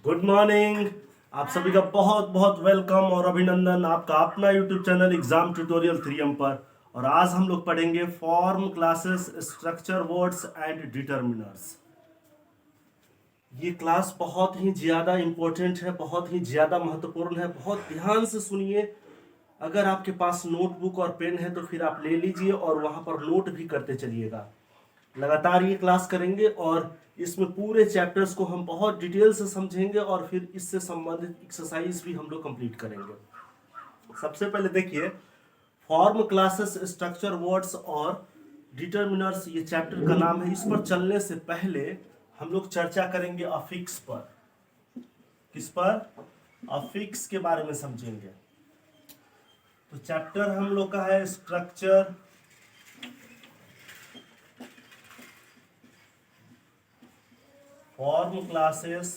Good morning. आप सभी का बहुत बहुत वेलकम और अभिनंदन आपका अपना YouTube channel exam tutorial 3M पर। और आज हम लोग पढ़ेंगे form classes structure words and determiners. ये क्लास बहुत ही ज़्यादा इम्पोर्टेंट है, बहुत ही ज़्यादा महत्वपूर्ण है। बहुत ध्यान से सुनिए। अगर आपके पास नोटबुक और पेन है तो फिर आप ले लीजिए और वहाँ पर नोट भी करते चलिएगा। लगातार ये क्लास करेंगे और इसमें पूरे चैप्टर्स को हम बहुत डिटेल से समझेंगे और फिर इससे संबंधित एक्सरसाइज भी हम लोग कंप्लीट करेंगे। सबसे पहले देखिए, फॉर्म क्लासेस स्ट्रक्चर वर्ड्स और डिटर्मिनर्स, ये चैप्टर का नाम है। इस पर चलने से पहले हम लोग चर्चा करेंगे अफिक्स पर। किस पर? अफिक्स के बारे में समझेंगे। तो चैप्टर हम लोग का है structure form classes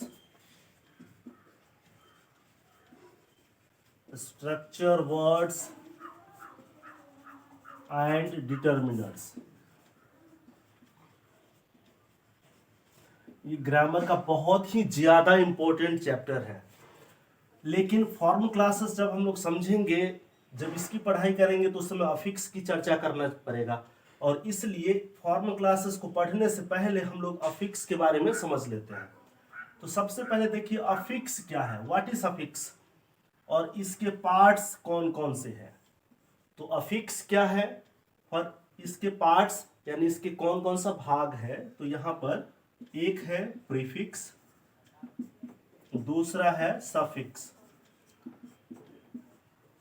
structure words and determiners. ये ग्रामर का बहुत ही ज्यादा इंपॉर्टेंट चैप्टर है। लेकिन फॉर्म क्लासेस जब हम लोग समझेंगे, जब इसकी पढ़ाई करेंगे तो उस समय अफिक्स की चर्चा करना पड़ेगा। और इसलिए फॉर्म क्लासेस को पढ़ने से पहले हम लोग अफिक्स के बारे में समझ लेते हैं। तो सबसे पहले देखिए अफिक्स क्या है, व्हाट इज अफिक्स, और इसके पार्ट्स कौन कौन से हैं। तो अफिक्स क्या है और इसके पार्ट्स यानी इसके कौन कौन सा भाग है। तो यहाँ पर एक है प्रीफिक्स, दूसरा है सफिक्स।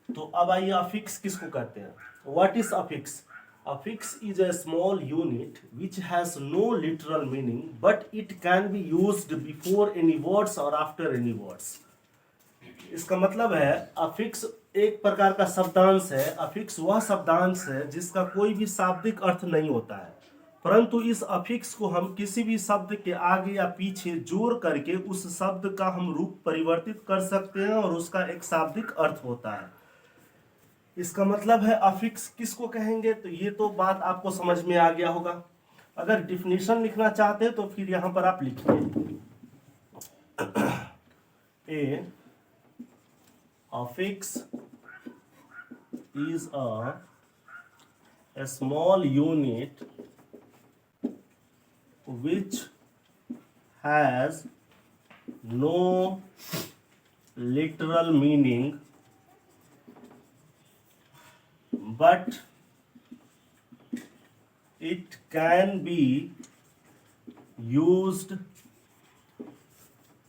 तो अब आइए अफिक्स किसको कहते हैं। What is affix? Affix is a small unit which has no literal meaning but it can be used before any words और आफ्टर एनी वर्ड्स। इसका मतलब है अफिक्स एक प्रकार का शब्दांश है। अफिक्स वह शब्दांश है जिसका कोई भी शाब्दिक अर्थ नहीं होता है, परंतु इस अफिक्स को हम किसी भी शब्द के आगे या पीछे जोड़ करके उस शब्द का हम रूप परिवर्तित कर सकते हैं और उसका एक शाब्दिक अर्थ होता है। इसका मतलब है अफिक्स किसको कहेंगे। तो ये तो बात आपको समझ में आ गया होगा। अगर डिफिनीशन लिखना चाहते हैं तो फिर यहां पर आप लिखिए ए affix is a small unit which has no literal meaning but it can be used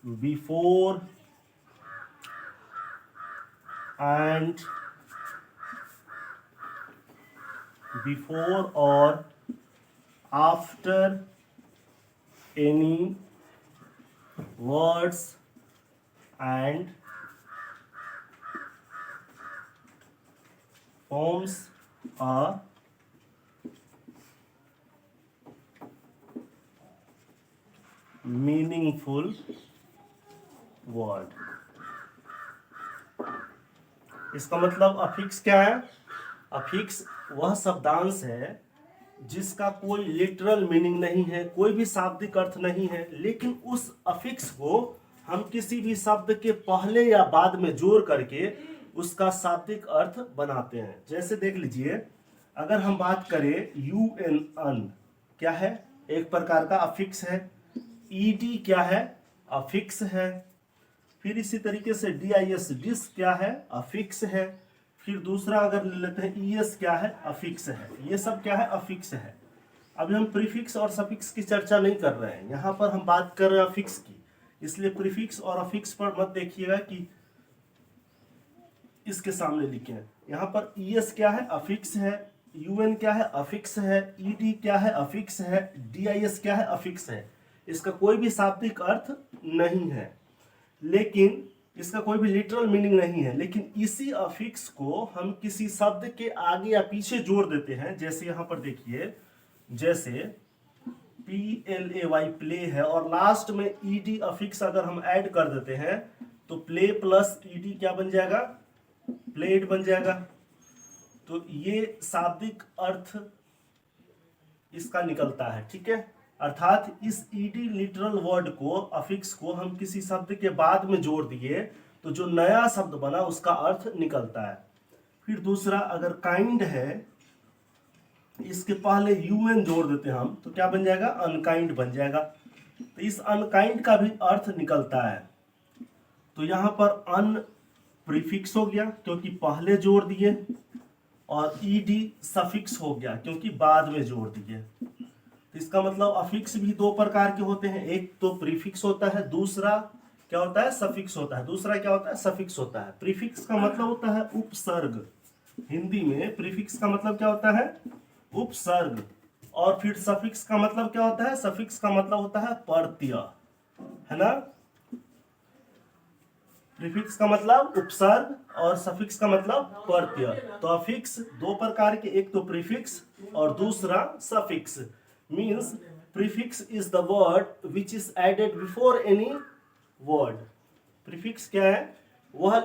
before or after any words and forms a meaningful word। इसका मतलब अफिक्स क्या है? अफिक्स वह शब्दांश है जिसका कोई लिटरल मीनिंग नहीं है, कोई भी शाब्दिक अर्थ नहीं है, लेकिन उस अफिक्स को हम किसी भी शब्द के पहले या बाद में जोड़ करके उसका शाब्दिक अर्थ बनाते हैं। जैसे देख लीजिए, अगर हम बात करें UN क्या है? एक प्रकार का अफिक्स है। ED क्या है? अफिक्स है। फिर इसी तरीके से DIS डिस क्या है? अफिक्स है। फिर दूसरा अगर ले लेते हैं ES क्या है? अफिक्स है। ये सब क्या है? अफिक्स है। अभी हम प्रीफिक्स और सफिक्स की चर्चा नहीं कर रहे हैं, यहाँ पर हम बात कर रहे हैं अफिक्स की। इसलिए प्रीफिक्स और अफिक्स पर मत देखिएगा कि इसके सामने लिखे हैं। यहाँ पर ES क्या है? अफिक्स है। UN क्या है? अफिक्स है। ED क्या है? अफिक्स है। DIS क्या है? अफिक्स है। इसका कोई भी शाब्दिक अर्थ नहीं है, लेकिन इसका कोई भी लिटरल मीनिंग नहीं है, लेकिन इसी अफिक्स को हम किसी शब्द के आगे या पीछे जोड़ देते हैं। जैसे यहां पर देखिए, जैसे PLAY प्ले है और लास्ट में ED अफिक्स अगर हम ऐड कर देते हैं तो प्ले प्लस ED क्या बन जाएगा? प्लेट बन जाएगा। तो ये शाब्दिक अर्थ इसका निकलता है। ठीक है, अर्थात इस ईडी लिटरल वर्ड को, अफिक्स को हम किसी शब्द के बाद में जोड़ दिए तो जो नया शब्द बना उसका अर्थ निकलता है। फिर दूसरा, अगर काइंड है, इसके पहले यूएन जोड़ देते हैं हम तो क्या बन जाएगा, अनकाइंड बन जाएगा। तो इस अनकाइंड का भी अर्थ निकलता है। तो यहां पर अन प्रीफिक्स हो गया क्योंकि पहले जोड़ दिए, और ईडी सफिक्स हो गया क्योंकि बाद में जोड़ दिए। तो इसका मतलब अफिक्स भी दो प्रकार के होते हैं, एक तो प्रीफिक्स होता है, दूसरा क्या होता है, सफिक्स होता है। दूसरा क्या होता है, सफिक्स होता है। प्रीफिक्स का मतलब होता है उपसर्ग। हिंदी में प्रीफिक्स का मतलब क्या होता है, उपसर्ग। और फिर सफिक्स का मतलब क्या होता है, सफिक्स का मतलब होता है प्रत्यय, है ना। प्रीफिक्स का मतलब उपसर्ग और सफिक्स का मतलब प्रत्यय। तो अफिक्स दो प्रकार के, एक तो प्रीफिक्स और दूसरा suffix. Means prefix is the word which is added before any word. Prefix क्या है, वह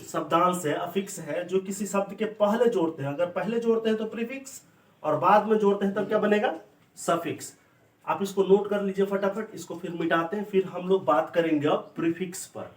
शब्दांश है, अफिक्स है, जो किसी शब्द के पहले जोड़ते हैं। अगर पहले जोड़ते हैं तो प्रीफिक्स, और बाद में जोड़ते हैं तब क्या बनेगा, सफिक्स। आप इसको नोट कर लीजिए फटाफट, इसको फिर मिटाते हैं, फिर हम लोग बात करेंगे अब प्रीफिक्स पर।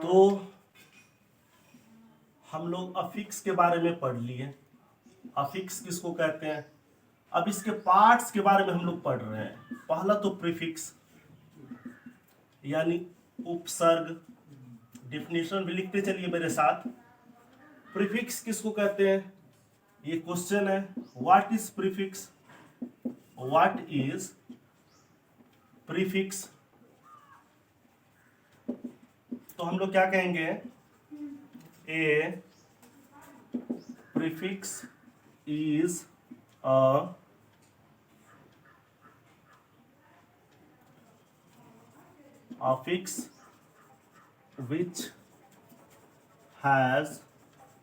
तो हम लोग अफिक्स के बारे में पढ़ लिए, अफिक्स किसको कहते हैं। अब इसके पार्ट्स के बारे में हम लोग पढ़ रहे हैं। पहला तो प्रीफिक्स यानी उपसर्ग। डिफिनेशन भी लिखते चलिए मेरे साथ। प्रीफिक्स किसको कहते हैं, ये क्वेश्चन है। What is prefix, what is prefix. तो हम लोग क्या कहेंगे, a prefix is a affix which has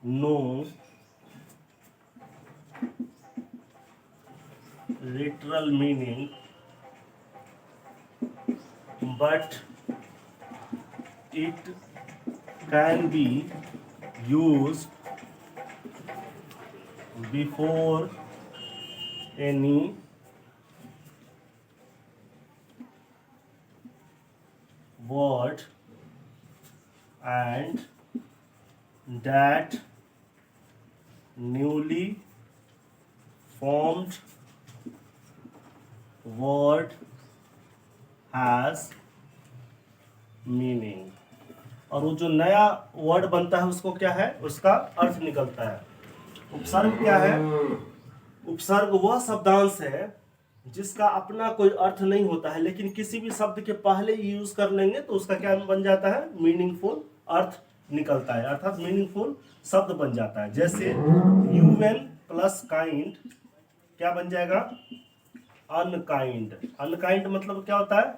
no literal meaning but it can be used before any word and that newly formed word has meaning। और वो जो नया word बनता है उसको क्या है, उसका अर्थ निकलता है। उपसर्ग क्या है, उपसर्ग वह शब्दांश है जिसका अपना कोई अर्थ नहीं होता है, लेकिन किसी भी शब्द के पहले यूज कर लेंगे तो उसका क्या बन जाता है, मीनिंगफुल अर्थ निकलता है, अर्थात मीनिंगफुल शब्द बन जाता है। जैसे यूएन प्लस काइंड क्या बन जाएगा, अनकाइंड। अनकाइंड मतलब क्या होता है,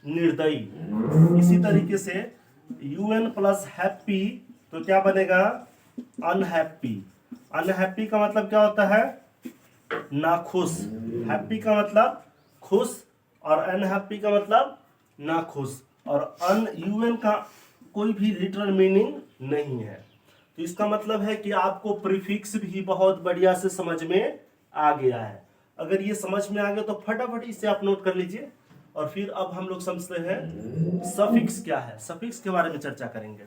निर्दयी। इसी तरीके से यूएन प्लस हैप्पी तो क्या बनेगा, अनहैप्पी। अनहैप्पी का मतलब क्या होता है, नाखुश। हैप्पी का मतलब खुश और अनहैप्पी का मतलब नाखुश। और अन यूएन का कोई भी लिटरल मीनिंग नहीं है। तो इसका मतलब है कि आपको प्रीफिक्स भी बहुत बढ़िया से समझ में आ गया है। अगर ये समझ में आ गया तो फटाफट इसे आप नोट कर लीजिए। और फिर अब हम लोग समझते हैं सफिक्स क्या है, सफिक्स के बारे में चर्चा करेंगे।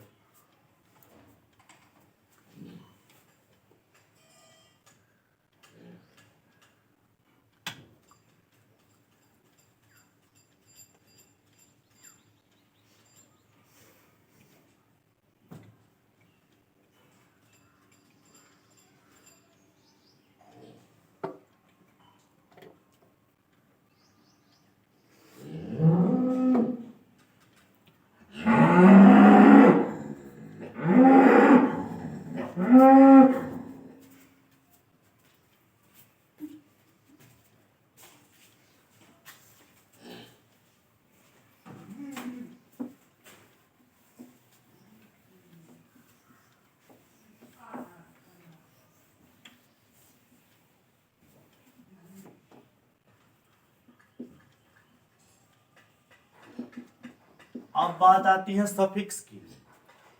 अब बात आती है सफिक्स की।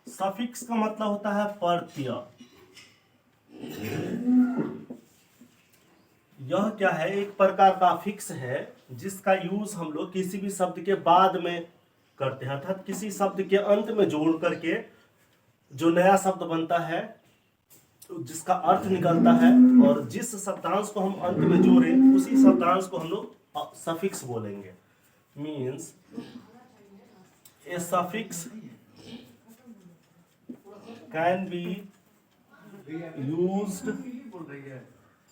सफिक्स का मतलब होता है प्रत्यय। यह क्या है, एक प्रकार का फिक्स है जिसका यूज हम लोग किसी भी शब्द के बाद में करते हैं, अर्थात किसी शब्द के अंत में जोड़ करके जो नया शब्द बनता है, जिसका अर्थ निकलता है, और जिस शब्दांश को हम अंत में जोड़े उसी शब्दांश को हम लोग सफिक्स बोलेंगे। Means A suffix can be used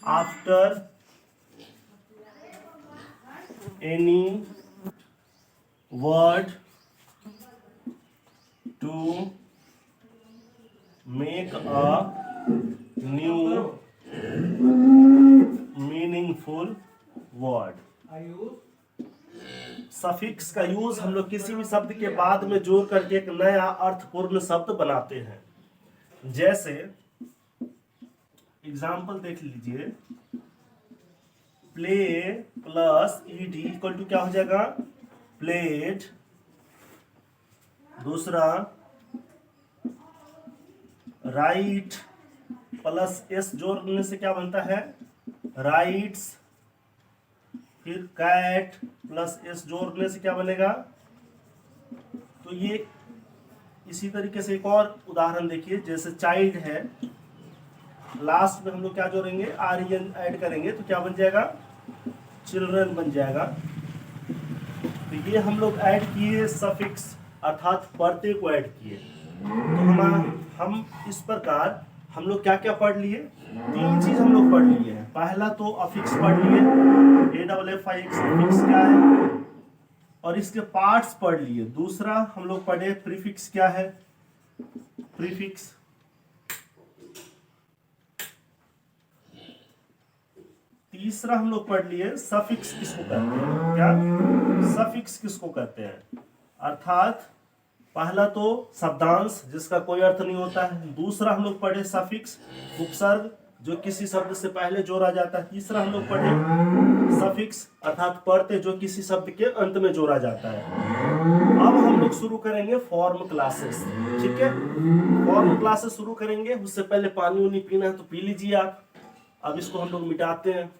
after any word to make a new meaningful word। Suffix का यूज हम लोग किसी भी शब्द के बाद में जोड़ करके एक नया अर्थपूर्ण शब्द बनाते हैं। जैसे एग्जाम्पल देख लीजिए, play plus ED equal to क्या हो जाएगा, प्लेड। दूसरा राइट प्लस एस जोड़ने से क्या बनता है, राइट्स। फिर कैट प्लस एस जोड़ने से क्या बनेगा, तो ये इसी तरीके से एक और उदाहरण देखिए, जैसे चाइल्ड है, लास्ट में हम लोग क्या जोड़ेंगे, आर एन ऐड करेंगे तो क्या बन जाएगा, चिल्ड्रन बन जाएगा। तो ये हम लोग ऐड किए सफिक्स, अर्थात प्रत्यय को ऐड किए। तो हम इस प्रकार हम लोग क्या क्या पढ़ लिए, तीन चीज हम लोग पढ़ लिए हैं। पहला तो अफिक्स पढ़ लिए, AFFIX अफिक्स क्या है, और इसके पार्ट्स पढ़ लिए। दूसरा हम लोग पढ़े प्रीफिक्स क्या है, प्रीफिक्स। तीसरा हम लोग पढ़ लिए सफिक्स किसको कहते हैं, क्या सफिक्स किसको कहते हैं, अर्थात पहला तो शब्दांश जिसका कोई अर्थ नहीं होता है। दूसरा हम लोग पढ़े सफिक्स, उपसर्ग जो किसी शब्द से पहले जोड़ा जाता है। तीसरा हम लोग पढ़े सफिक्स अर्थात प्रत्यय जो किसी शब्द के अंत में जोड़ा जाता है। अब हम लोग शुरू करेंगे फॉर्म क्लासेस, ठीक है। फॉर्म क्लासेस शुरू करेंगे, उससे पहले पानी उनी पीना है तो पी लीजिए आप। अब इसको हम लोग मिटाते हैं।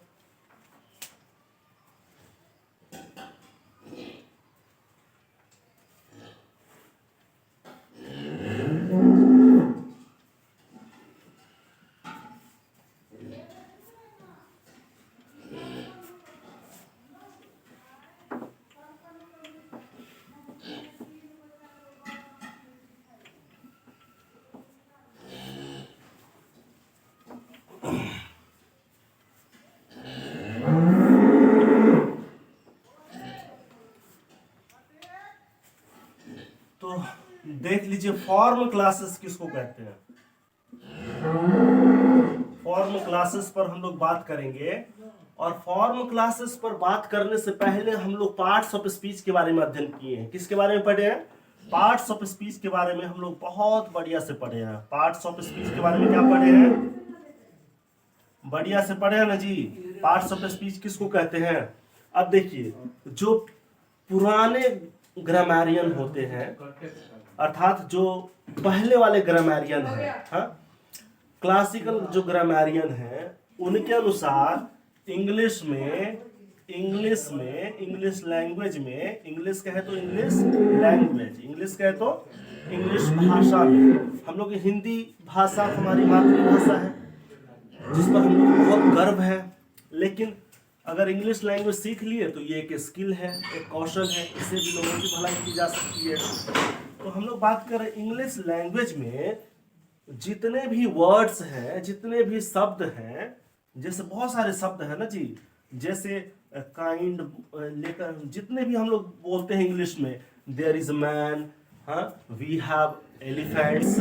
तो देख लीजिए फॉर्म क्लासेस किसको कहते हैं। फॉर्म क्लासेस पर हम लोग बात करेंगे, और फॉर्म क्लासेस पर बात करने से पहले हम लोग पार्ट्स ऑफ स्पीच के बारे में अध्ययन किए हैं। किसके बारे में पढ़े हैं, पार्ट्स ऑफ स्पीच के बारे में हम लोग बहुत बढ़िया से पढ़े हैं। पार्ट्स ऑफ स्पीच के बारे में क्या पढ़े हैं, बढ़िया से पढ़े हैं ना जी। पार्ट्स ऑफ स्पीच किसको कहते हैं। अब देखिए जो पुराने ग्रामेरियन होते हैं, अर्थात जो पहले वाले ग्रामेरियन हैं, हाँ, क्लासिकल जो ग्रामेरियन हैं, उनके अनुसार इंग्लिश लैंग्वेज में, इंग्लिश कहे तो इंग्लिश लैंग्वेज, इंग्लिश कहे तो इंग्लिश भाषा में, हम लोग हिंदी भाषा हमारी मातृभाषा है जिस पर हम लोग बहुत गर्व है। लेकिन अगर इंग्लिश लैंग्वेज सीख लिए तो ये एक स्किल है, एक कौशल है, इससे भी लोगों की भलाई की जा सकती है। तो हम लोग बात करें इंग्लिश लैंग्वेज में जितने भी वर्ड्स हैं, जितने भी शब्द हैं, जैसे बहुत सारे शब्द हैं ना जी, जैसे काइंड लेकर जितने भी हम लोग बोलते हैं इंग्लिश में, देयर इज अ मैन, हाँ, we have elephants,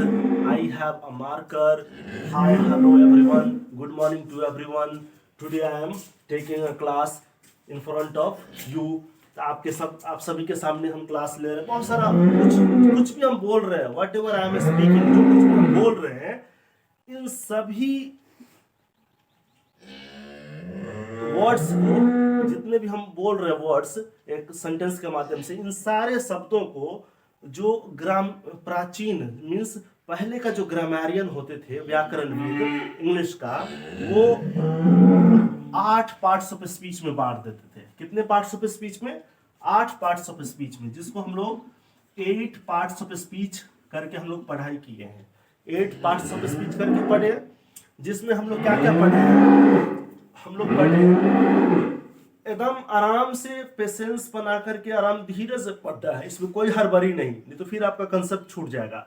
I have a marker, hi hello everyone, good morning to everyone, today I am taking a class in front of you. आप सभी के सामने हम क्लास ले रहे हैं। बहुत सारा कुछ भी हम बोल रहे हैं, what ever I am speaking, जो कुछ भी हम बोल रहे हैं, इन सभी वर्ड्स को, जितने भी हम बोल रहे हैं वर्ड्स एक सेंटेंस के माध्यम से, इन सारे शब्दों को जो प्राचीन मीन्स पहले का जो ग्रामेरियन होते थे व्याकरणविद इंग्लिश का, वो 8 पार्ट्स ऑफ स्पीच में बांट देते थे। कितने पार्ट्स ऑफ स्पीच में? 8 पार्ट्स ऑफ स्पीच में, जिसको हम लोग 8 पार्ट्स ऑफ स्पीच करके हम लोग पढ़ाई किए हैं। 8 पार्ट्स ऑफ स्पीच करके पढ़े, जिसमें हम लोग क्या क्या पढ़े? हम लोग पढ़े एकदम आराम से पेशेंस बना करके आराम धीरे से पढ़ना है, इसमें कोई हड़बड़ी नहीं तो फिर आपका कंसेप्ट छूट जाएगा।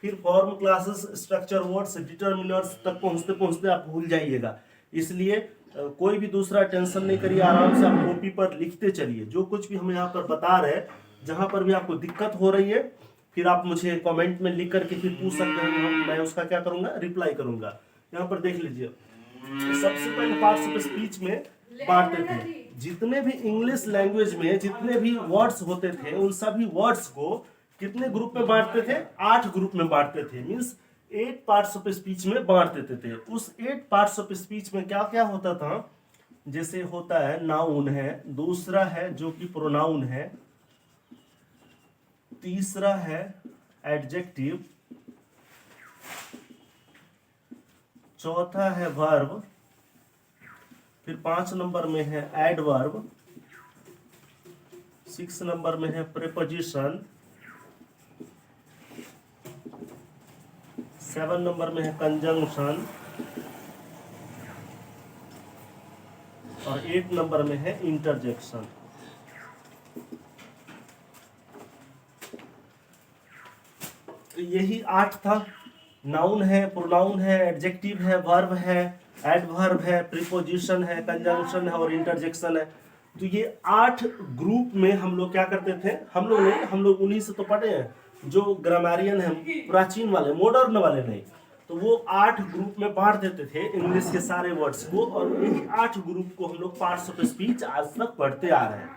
फिर form classes, structure words, determiners तक पहुंचते पहुंचते आप भूल जाइएगा। इसलिए कोई भी दूसरा टेंशन नहीं करिए, आराम से आप कॉपी पर लिखते चलिए। जो कुछ भी हम यहाँ पर बता रहे हैं, जहाँ पर भी आपको दिक्कत हो रही है, फिर आप मुझे कमेंट में लिख करके फिर पूछ सकते हैं, मैं उसका क्या करूँगा, रिप्लाई करूँगा। यहाँ पर देख लीजिए, सबसे पहले पार्ट्स ऑफ स्पीच में बांटते थे। जितने भी इंग्लिश लैंग्वेज में जितने भी वर्ड्स होते थे, उन सभी वर्ड्स को कितने ग्रुप में बांटते थे? 8 ग्रुप में बांटते थे। मीन्स 8 पार्ट्स ऑफ स्पीच में बांट देते थे। उस 8 पार्ट्स ऑफ स्पीच में क्या क्या होता था? जैसे होता है नाउन है, दूसरा है जो कि प्रोनाउन है, तीसरा है एडजेक्टिव, चौथा है वर्ब, फिर 5 नंबर में है एडवर्ब, 6 नंबर में है प्रीपोजिशन, 7 नंबर में है कंजंक्शन, और 8 नंबर में है इंटरजेक्शन। तो यही 8 था। नाउन है, प्रोनाउन है, एडजेक्टिव है, वर्ब है, एडवर्ब है, प्रीपोजिशन है, कंजंक्शन है और इंटरजेक्शन है। तो ये 8 ग्रुप में हम लोग क्या करते थे? हम लोग नहीं, हम लोग उन्हीं से तो पढ़े हैं जो ग्रामेरियन है, प्राचीन वाले, मॉडर्न वाले नहीं। तो वो 8 ग्रुप में बांट देते थे इंग्लिश के सारे वर्ड्स को, और यही 8 ग्रुप को हम लोग पार्ट्स ऑफ स्पीच आज तक पढ़ते आ रहे हैं।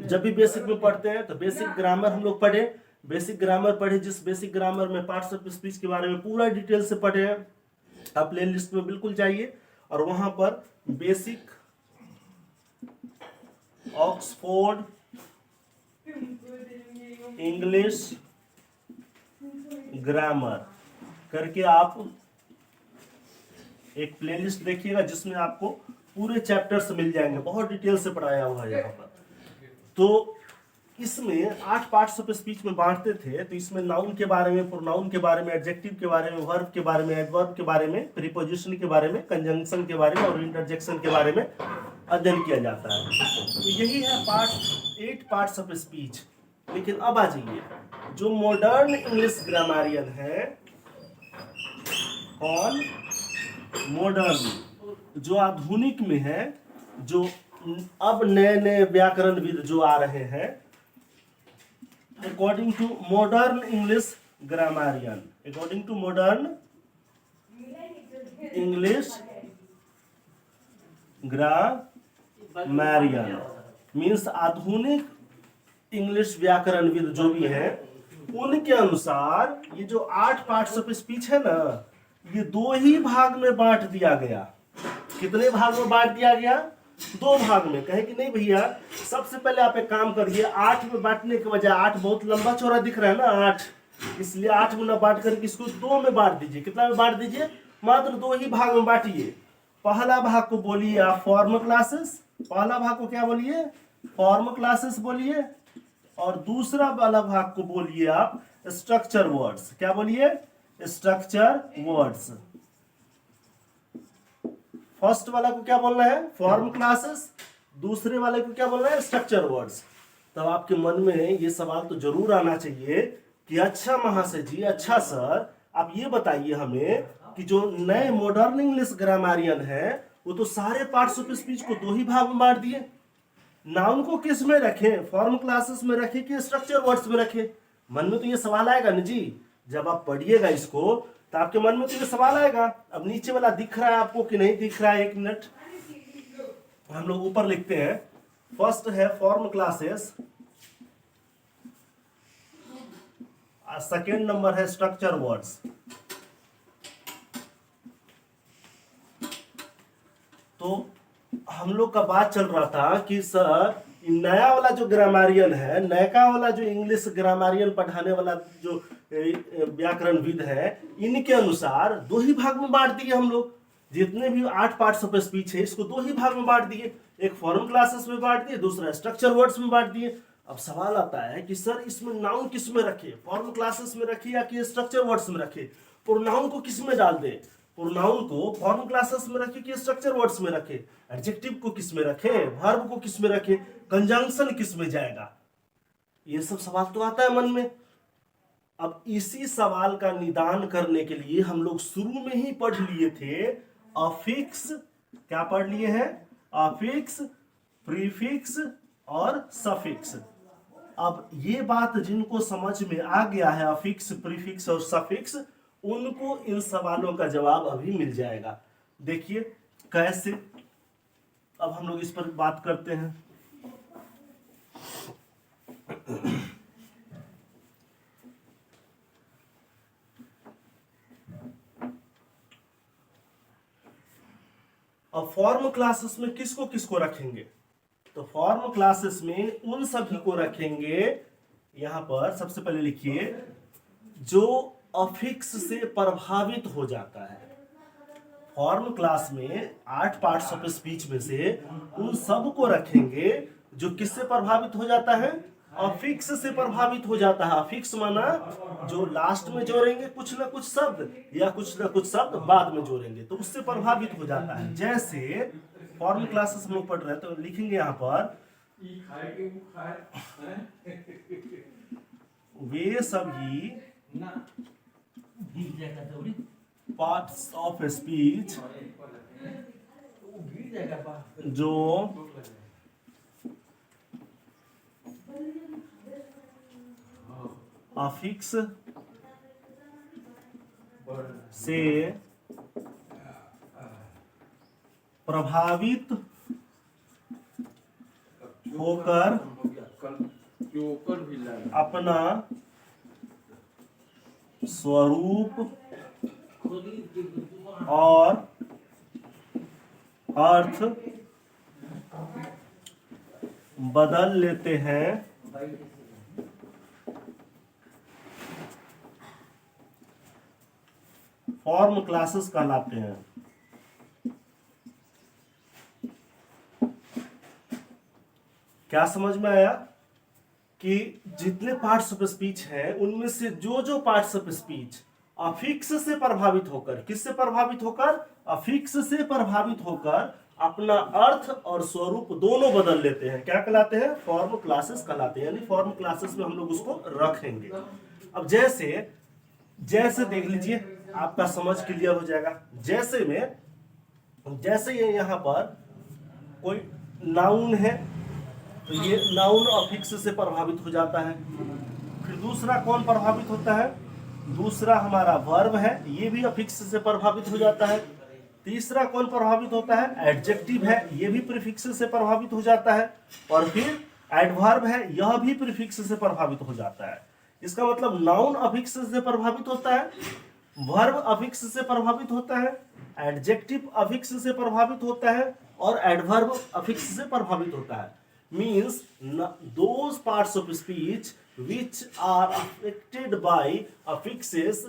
जब भी बेसिक में पढ़ते हैं तो बेसिक ग्रामर हम लोग पढ़े, बेसिक ग्रामर पढ़े, जिस बेसिक ग्रामर में पार्ट्स ऑफ स्पीच के बारे में पूरा डिटेल से पढ़े हैं। आप प्ले लिस्ट में बिल्कुल जाइए और वहां पर बेसिक ऑक्सफोर्ड इंग्लिश ग्रामर करके आप एक प्लेलिस्ट देखिएगा, जिसमें आपको पूरे चैप्टर्स मिल जाएंगे, बहुत डिटेल से पढ़ाया हुआ है यहाँ पर। तो इसमें 8 पार्ट्स ऑफ स्पीच में बांटते थे। तो इसमें नाउन के बारे में, प्रोनाउन के बारे में, एडजेक्टिव के बारे में, वर्ब के बारे में, एडवर्ब के बारे में, प्रीपोजिशन के बारे में, कंजंक्शन के बारे में और इंटरजेक्शन के बारे में अध्ययन किया जाता है। तो यही है 8 पार्ट्स ऑफ स्पीच। लेकिन अब आ जाइए, जो मॉडर्न इंग्लिश ग्रामेरियन है, कौन? मॉडर्न, जो आधुनिक में है, जो अब नए नए व्याकरणविद जो आ रहे हैं, according to modern English grammarian, according to modern English grammarian means आधुनिक इंग्लिश व्याकरणविद जो भी हैं, उनके अनुसार ये जो 8 पार्ट्स ऑफ स्पीच है ना, ये 2 ही भाग में बांट दिया गया। कितने भाग में बांट दिया गया? 2 भाग में। कहे कि नहीं भैया, सबसे पहले आप एक काम करिए, 8 में बांटने के बजाय, 8 बहुत लंबा चौड़ा दिख रहा है ना 8, इसलिए 8 में ना बांट करके इसको 2 में बांट दीजिए। कितना में बांट दीजिए? मात्र 2 ही भाग में बांटिए। पहला भाग को बोलिए आप फॉर्म क्लासेस, पहला भाग को क्या बोलिए? फॉर्म क्लासेस बोलिए, और दूसरा वाला भाग को बोलिए आप स्ट्रक्चर वर्ड्स। क्या बोलिए? Structure words. फर्स्ट वाला को क्या बोलना है? Form classes. दूसरे वाले को क्या बोलना है? Structure words. तब आपके मन में ये सवाल तो जरूर आना चाहिए कि अच्छा महाशय जी, अच्छा सर, आप ये बताइए हमें कि जो नए मॉडर्न इंग्लिश ग्रामेरियन है, वो तो सारे पार्ट्स ऑफ स्पीच को 2 ही भाग में बांट दिए। नाउन को किस में रखें? फॉर्म क्लासेस में रखें कि स्ट्रक्चर वर्ड्स में रखें? मन में तो ये सवाल आएगा ना जी। जब आप पढ़िएगा इसको तो आपके मन में तो ये सवाल आएगा। अब नीचे वाला दिख रहा है आपको कि नहीं दिख रहा है? 1 मिनट, हम लोग ऊपर लिखते हैं। फर्स्ट है फॉर्म क्लासेस, सेकेंड नंबर है स्ट्रक्चर वर्ड्स। तो हम लोग का बात चल रहा था कि सर नया वाला जो ग्रामारियन है, नयका वाला जो इंग्लिश ग्रामारियन पढ़ाने वाला जो व्याकरणविद है, इनके अनुसार दो ही भाग में बांट दिए हम लोग। जितने भी 8 पार्ट्स ऑफ स्पीच है इसको दो ही भाग में बांट दिए, एक फॉर्म क्लासेस में बांट दिए, दूसरा स्ट्रक्चर वर्ड्स में बांट दिए। अब सवाल आता है कि सर इसमें नाउन किस में रखे, फॉर्म क्लासेस में रखे या कि स्ट्रक्चर वर्ड्स में रखे, प्रोनाउन को किस में डाल दे, प्रोनाउन को फॉर्म क्लासेस में रखे कि स्ट्रक्चर वर्ड्स में रखे, एडजेक्टिव को किस में रखे, वर्ब को किस में रखे, कंजंक्शन किस में जाएगा, ये सब सवाल तो आता है मन में। अब इसी सवाल का निदान करने के लिए हम लोग शुरू में ही पढ़ लिए थे अफिक्स, क्या पढ़ लिए हैं, अफिक्स, प्रीफिक्स और सफिक्स। अब ये बात जिनको समझ में आ गया है अफिक्स, प्रीफिक्स और सफिक्स, उनको इन सवालों का जवाब अभी मिल जाएगा। देखिए कैसे, अब हम लोग इस पर बात करते हैं। अब फॉर्म क्लासेस में किसको किसको रखेंगे, तो फॉर्म क्लासेस में उन सभी को रखेंगे, यहां पर सबसे पहले लिखिए, जो अफिक्स से प्रभावित हो जाता है। फॉर्म क्लास में 8 पार्ट्स ऑफ स्पीच में से उन सब को रखेंगे जो किससे प्रभावित हो जाता है, अफिक्स से प्रभावित हो जाता है। अफिक्स माना जो लास्ट में जोड़ेंगे कुछ ना कुछ शब्द या कुछ ना कुछ शब्द बाद में जोड़ेंगे तो उससे प्रभावित हो जाता है। जैसे फॉर्म क्लासेस हम लोग पढ़ रहे हैं तो लिखेंगे यहां पर, वे सभी पार्ट्स ऑफ स्पीच जो अफिक्स से प्रभावित होकर अपना स्वरूप और अर्थ बदल लेते हैं, फॉर्म क्लासेस कहलाते हैं। क्या समझ में आया कि जितने पार्ट्स ऑफ स्पीच हैं उनमें से जो जो पार्ट्स ऑफ स्पीच अफिक्स से प्रभावित होकर, किससे प्रभावित होकर, अफिक्स से प्रभावित होकर अपना अर्थ और स्वरूप दोनों बदल लेते हैं, क्या कहलाते हैं, फॉर्म क्लासेस कहलाते हैं। यानी फॉर्म क्लासेस में हम लोग उसको रखेंगे। अब जैसे देख लीजिए, आपका समझ क्लियर हो जाएगा। जैसे ये यहाँ पर कोई नाउन है तो ये नाउन अफिक्स से प्रभावित हो जाता है। फिर दूसरा कौन प्रभावित होता है, दूसरा हमारा वर्ब है, ये भी अफिक्स से प्रभावित हो जाता है। तीसरा कौन प्रभावित होता है, एडजेक्टिव है, ये भी प्रीफिक्स से प्रभावित हो जाता है। और फिर एडवर्ब है, यह भी प्रीफिक्स से प्रभावित हो जाता है। इसका मतलब नाउन अफिक्स से प्रभावित होता है, वर्ब अफिक्स से प्रभावित होता है, एडजेक्टिव अफिक्स से प्रभावित होता है और एडवर्ब अफिक्स से प्रभावित होता है। Means those parts of speech which are affected by affixes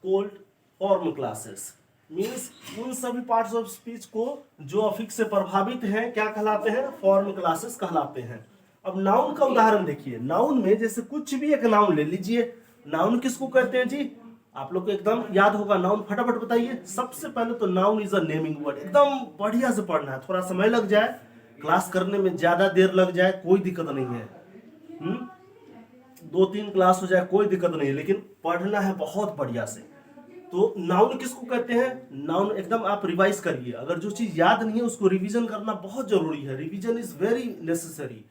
called form classes। Means उन सभी पार्ट्स ऑफ स्पीच को जो अफिक्स से प्रभावित हैं क्या कहलाते हैं, फॉर्म क्लासेस कहलाते हैं। अब नाउन का उदाहरण देखिए। नाउन में जैसे कुछ भी एक नाउन ले लीजिए, नाउन किसको कहते हैं जी, आप लोग को एकदम याद होगा। नाउन फटाफट बताइए। सबसे पहले तो noun is a naming word. एकदम बढ़िया से पढ़ना है, थोड़ा समय लग जाए, क्लास करने में ज्यादा देर लग जाए कोई दिक्कत नहीं है, 2-3 क्लास हो जाए कोई दिक्कत नहीं है, लेकिन पढ़ना है बहुत बढ़िया से। तो नाउन किसको कहते हैं, नाउन एकदम आप रिवाइज करिए। अगर जो चीज याद नहीं है उसको रिवीजन करना बहुत जरूरी है, रिवीजन इज वेरी नेसेसरी।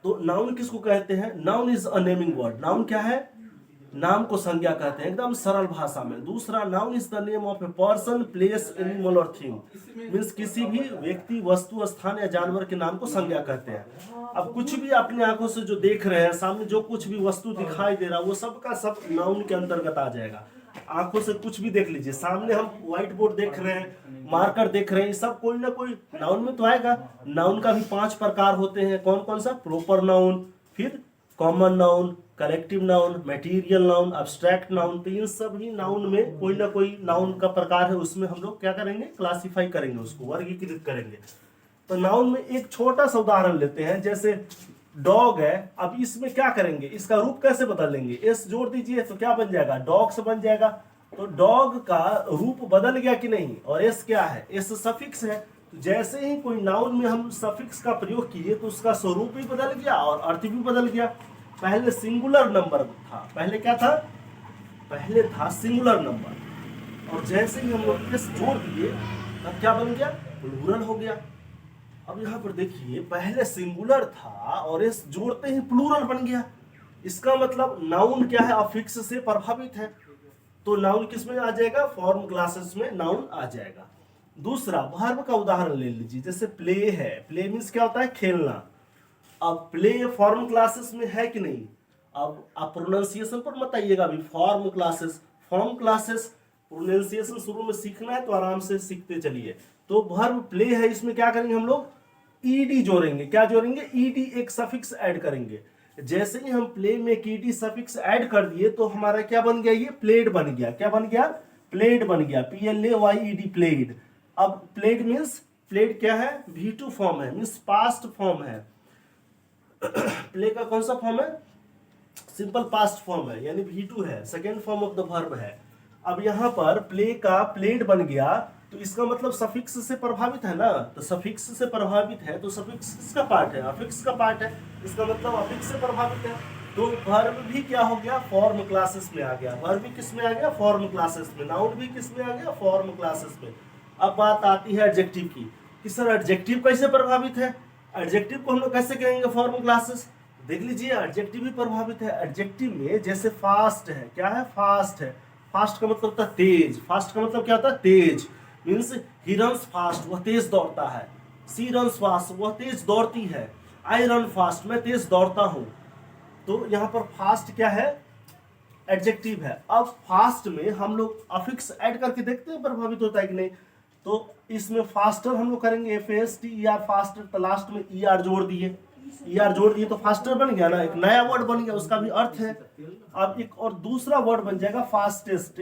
तो नाउन किसको कहते हैं, noun is a naming word. Noun क्या है, नाम को संज्ञा कहते हैं एकदम सरल भाषा में। दूसरा, noun is the name of a person, place, animal और थिंग। मीन्स किसी भी व्यक्ति, वस्तु, स्थान या जानवर के नाम को संज्ञा कहते हैं। अब कुछ भी अपनी आंखों से जो देख रहे हैं, सामने जो कुछ भी वस्तु दिखाई दे रहा है वो सब का सब नाउन के अंतर्गत आ जाएगा। आंखों से कुछ भी देख लीजिए, सामने हम व्हाइट बोर्ड देख रहे हैं, मार्कर देख रहे हैं, ये सब कोई ना कोई नाउन में तो आएगा। नाउन का भी 5 प्रकार होते हैं, कौन कौन सा? प्रॉपर नाउन, फिर common noun, collective noun, material noun, abstract noun. तो इन सभी नाउन में कोई ना कोई नाउन का प्रकार है, उसमें हम लोग क्या करेंगे? क्लासीफाई करेंगे, उसको वर्गीकृत करेंगे। तो नाउन में एक छोटा सा उदाहरण लेते हैं, जैसे डॉग है। अब इसमें क्या करेंगे? इसका रूप कैसे बदलेंगे? एस जोड़ दीजिए तो क्या बन जाएगा? डॉग से बन जाएगा। तो डॉग का रूप बदल गया कि नहीं? और एस क्या है? एस सफिक्स है। तो जैसे ही कोई नाउन में हम सफिक्स का प्रयोग किए तो उसका स्वरूप भी बदल गया और अर्थ भी बदल गया। पहले सिंगुलर नंबर था, पहले क्या था? पहले था सिंगुलर नंबर, और जैसे ही हम लोग एस जोड़ दिए तब क्या बन गया? प्लूरल हो गया। अब यहाँ पर देखिए, पहले सिंगुलर था और इस जोड़ते ही प्लूरल बन गया। इसका मतलब नाउन क्या है? अफिक्स से प्रभावित है। तो नाउन किस में आ जाएगा? फॉर्म क्लासेस में नाउन आ जाएगा। दूसरा, वर्ब का उदाहरण ले लीजिए, जैसे प्ले है। प्ले मीन्स क्या होता है? खेलना। अब प्ले फॉर्म क्लासेस में है कि नहीं? अब आप प्रोनाउंसिएशन पर मत आइएगा, अभी form classes, form classes. Pronunciation शुरू में सीखना है तो आराम से सीखते चलिए। तो वर्ब प्ले है, इसमें क्या करेंगे हम लोग? ईडी जोड़ेंगे। क्या जोड़ेंगे? ईडी, एक सफिक्स ऐड करेंगे। जैसे ही हम प्ले में एक ईडी सफिक्स ऐड कर दिए तो हमारा क्या बन गया? ये प्लेड बन गया। क्या बन गया? प्लेड बन गया। PLAYED, played. अब प्लेड मीन्स, प्लेड क्या है? V2 फॉर्म है, मीन्स पास्ट फॉर्म है। प्ले का कौन सा फॉर्म है? सिंपल पास्ट फॉर्म है, यानी V2 है, second form of the verb है। अब यहाँ पर प्ले का प्लेड बन गया, तो इसका मतलब सफिक्स से प्रभावित है ना। तो सफिक्स से प्रभावित है तो सफिक्स किसका पार्ट है? अफिक्स का पार्ट है। इसका मतलब अफिक्स से प्रभावित है। तो वर्ब भी क्या हो गया? फॉर्म क्लासेस में आ गया। वर्ब भी किस में आ गया? फॉर्म क्लासेस में। नाउन भी किस में आ गया? फॉर्म क्लासेस में। अब बात आती है एडजेक्टिव की, कि सर एडजेक्टिव कैसे प्रभावित है? एडजेक्टिव को हम लोग कैसे कहेंगे फॉर्म क्लासेस? देख लीजिए, एडजेक्टिव भी प्रभावित है। एडजेक्टिव में जैसे फास्ट है, क्या है? फास्ट है। फास्ट का मतलब होता है तेज। फास्ट का मतलब क्या होता है? तेज। मीन्स ही रन्स फास्ट, वह तेज दौड़ता है। सी रन्स फास्ट, वह तेज दौड़ती है। आई रन फास्ट, मैं तेज दौड़ता हूं। तो यहाँ पर फास्ट क्या है? एडजेक्टिव है। अब फास्ट में हम लोग अफिक्स ऐड करके देखते हैं प्रभावित होता है कि नहीं। तो इसमें फास्टर हम लोग करेंगे, FASTER, फास्टर। तो लास्ट में ER जोड़ दिए, ER जोड़ दिए तो फास्टर बन गया ना, एक नया वर्ड बन गया, उसका भी अर्थ है। अब एक और दूसरा वर्ड बन जाएगा फास्टेस्ट,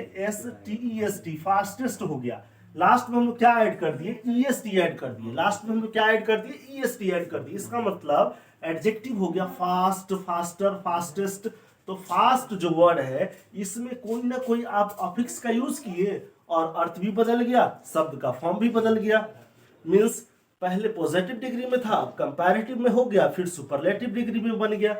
FASTEST, फास्टेस्ट हो गया। लास्ट में हम लोग क्या ऐड कर दिए? EST ऐड कर दिए। लास्ट में हम लोग क्या ऐड कर दिए? EST ऐड कर दिए। इसका मतलब एडजेक्टिव हो गया फास्ट, फास्टर, फास्टेस्ट। तो फास्ट जो वर्ड है, इसमें कोई ना कोई आप अफिक्स का यूज किए और अर्थ भी बदल गया, शब्द का फॉर्म भी बदल गया। मीन्स पहले पॉजिटिव डिग्री में था, अब कंपैरेटिव में हो गया, फिर सुपरलेटिव डिग्री में बन गया।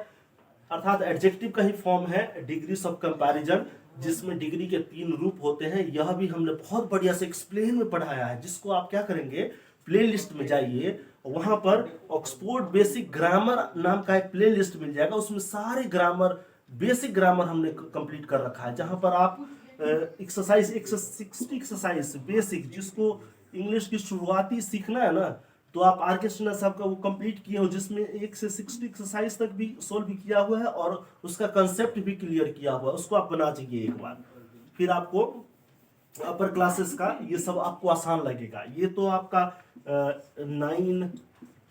अर्थात एडजेक्टिव का ही फॉर्म है डिग्रीज ऑफ कंपैरिजन, जिसमें डिग्री के 3 रूप होते हैं। यह भी हमने बहुत बढ़िया से एक्सप्लेन में पढ़ाया है, जिसको आप क्या करेंगे? प्लेलिस्ट में जाइए, वहां पर ऑक्सफोर्ड बेसिक ग्रामर नाम का एक प्लेलिस्ट मिल जाएगा। उसमें सारे ग्रामर, बेसिक ग्रामर हमने कंप्लीट कर रखा है, जहां पर आप एक्सरसाइज 160 एक्सरसाइज बेसिक, जिसको इंग्लिश की शुरुआती सीखना है ना, तो आप RK सिन्हा साहब का वो कंप्लीट किए हो, जिसमें 1 से 60 एक्सरसाइज तक भी सोल्व भी किया हुआ है और उसका कंसेप्ट भी क्लियर किया हुआ है। उसको आप बना चाहिए एक बार, फिर आपको अपर क्लासेस का ये सब आपको आसान लगेगा। ये तो आपका 9,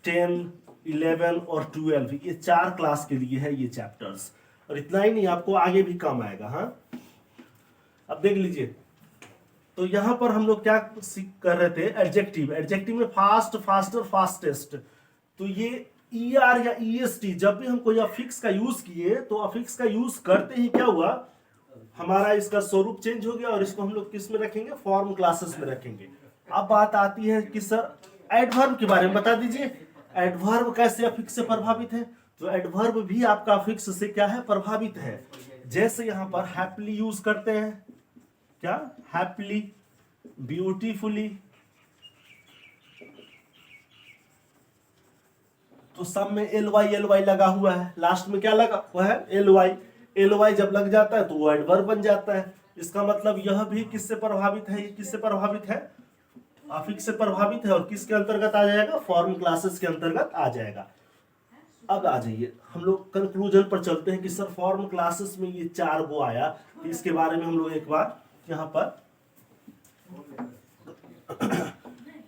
10, 11 और 12, ये 4 क्लास के लिए है ये चैप्टर्स। और इतना ही नहीं, आपको आगे भी काम आएगा। हाँ, अब देख लीजिए, तो यहां पर हम लोग क्या कर रहे थे? एडजेक्टिव। एडजेक्टिव में फास्ट, फास्टर, फास्टेस्ट। तो ये ER या EST, जब भी हम कोई अफिक्स का यूज किए तो अफिक्स का यूज करते ही क्या हुआ? हमारा इसका स्वरूप चेंज हो गया और इसको हम लोग किस में रखेंगे? फॉर्म क्लासेस में रखेंगे। अब बात आती है कि सर एडवर्ब के बारे में बता दीजिए। एडवर्ब कैसे अफिक्स से प्रभावित है? तो एडवर्ब भी आपका अफिक्स से क्या है? प्रभावित है। जैसे यहां पर हैप्पीली यूज करते हैं, क्या? Happily, beautifully. तो सब में LY लगा हुआ है, लास्ट में क्या लगा हुआ है? LY जब लग जाता है तो वो एडवर्ब बन जाता है। इसका मतलब यह भी किससे प्रभावित है? ये किससे प्रभावित है? अफिक्स से प्रभावित है। और किसके अंतर्गत आ जाएगा? फॉर्म क्लासेस के अंतर्गत आ जाएगा। अब आ जाइए हम लोग कंक्लूजन पर चलते हैं कि सर फॉर्म क्लासेस में ये 4 गो आया, तो इसके बारे में हम लोग एक बार यहाँ पर